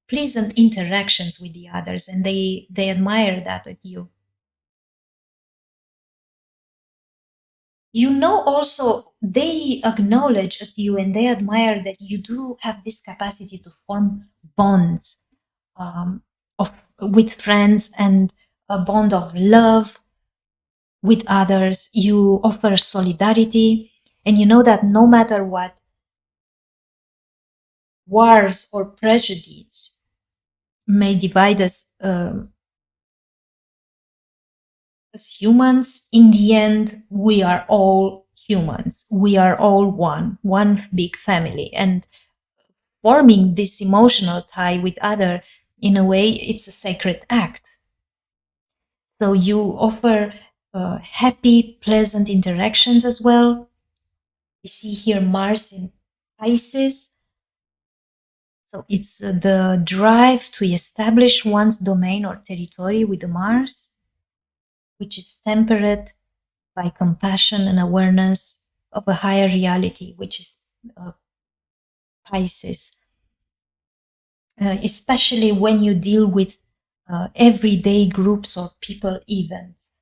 pleasant interactions with the others, and they admire that at you. You know, also they acknowledge at you and they admire that you do have this capacity to form bonds with friends and a bond of love with others. You offer solidarity, and you know that no matter what wars or prejudice may divide us as humans, in the end, we are all humans. We are all one big family. And forming this emotional tie with other, in a way, it's a sacred act. So you offer happy, pleasant interactions as well. We see here Mars in Pisces. So it's the drive to establish one's domain or territory with the Mars, which is tempered by compassion and awareness of a higher reality, which is Pisces. Especially when you deal with everyday groups or people events.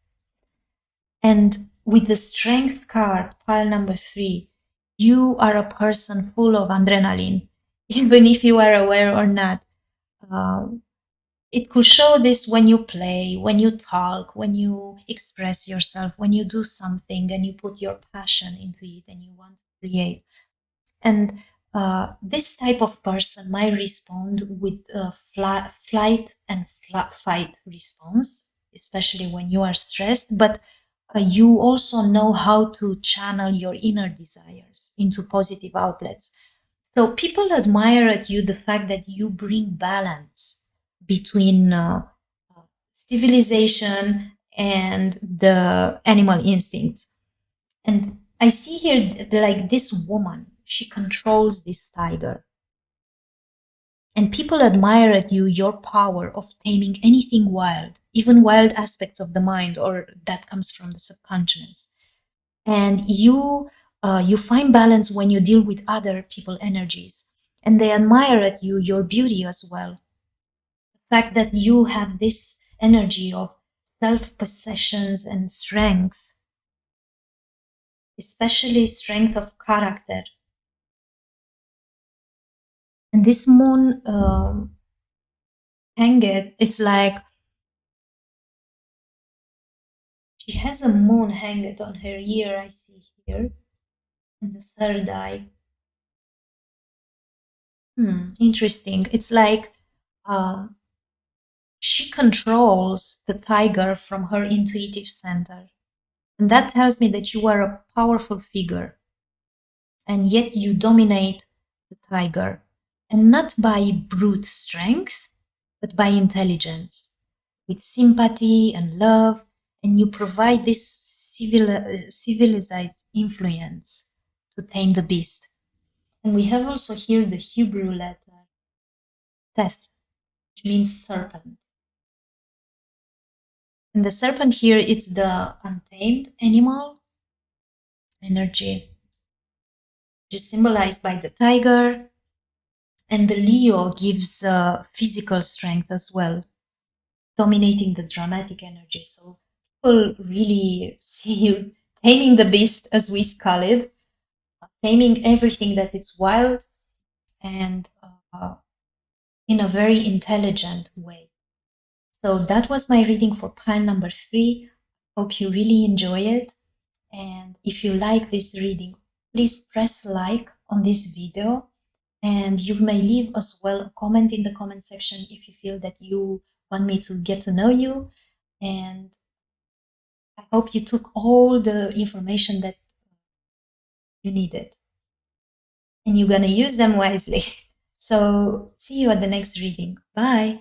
And with the Strength card, pile number 3, you are a person full of adrenaline, even if you are aware or not. It could show this when you play, when you talk, when you express yourself, when you do something and you put your passion into it and you want to create. And this type of person might respond with a flight and fight response, especially when you are stressed, but you also know how to channel your inner desires into positive outlets. So people admire at you the fact that you bring balance between civilization and the animal instincts. And I see here like this woman, she controls this tiger. And people admire at you your power of taming anything wild, even wild aspects of the mind or that comes from the subconscious. And you find balance when you deal with other people energies. And they admire at you your beauty as well. The fact that you have this energy of self-possessions and strength, especially strength of character. And this moon hanged, it's like She has a moon hanged on her ear, I see here, and the third eye. Interesting. It's like she controls the tiger from her intuitive center. And that tells me that you are a powerful figure, and yet you dominate the tiger, and not by brute strength, but by intelligence, with sympathy and love, and you provide this civilized influence to tame the beast. And we have also here the Hebrew letter Teth, which means serpent. And the serpent here, it's the untamed animal energy, which is symbolized by the tiger. And the Leo gives physical strength as well, dominating the dramatic energy. So people really see you taming the beast, as we call it, taming everything that is wild, and in a very intelligent way. So that was my reading for pile number 3. Hope you really enjoy it. And if you like this reading, please press like on this video. And you may leave as well a comment in the comment section if you feel that you want me to get to know you. And I hope you took all the information that you needed, and you're gonna use them wisely. So see you at the next reading. Bye.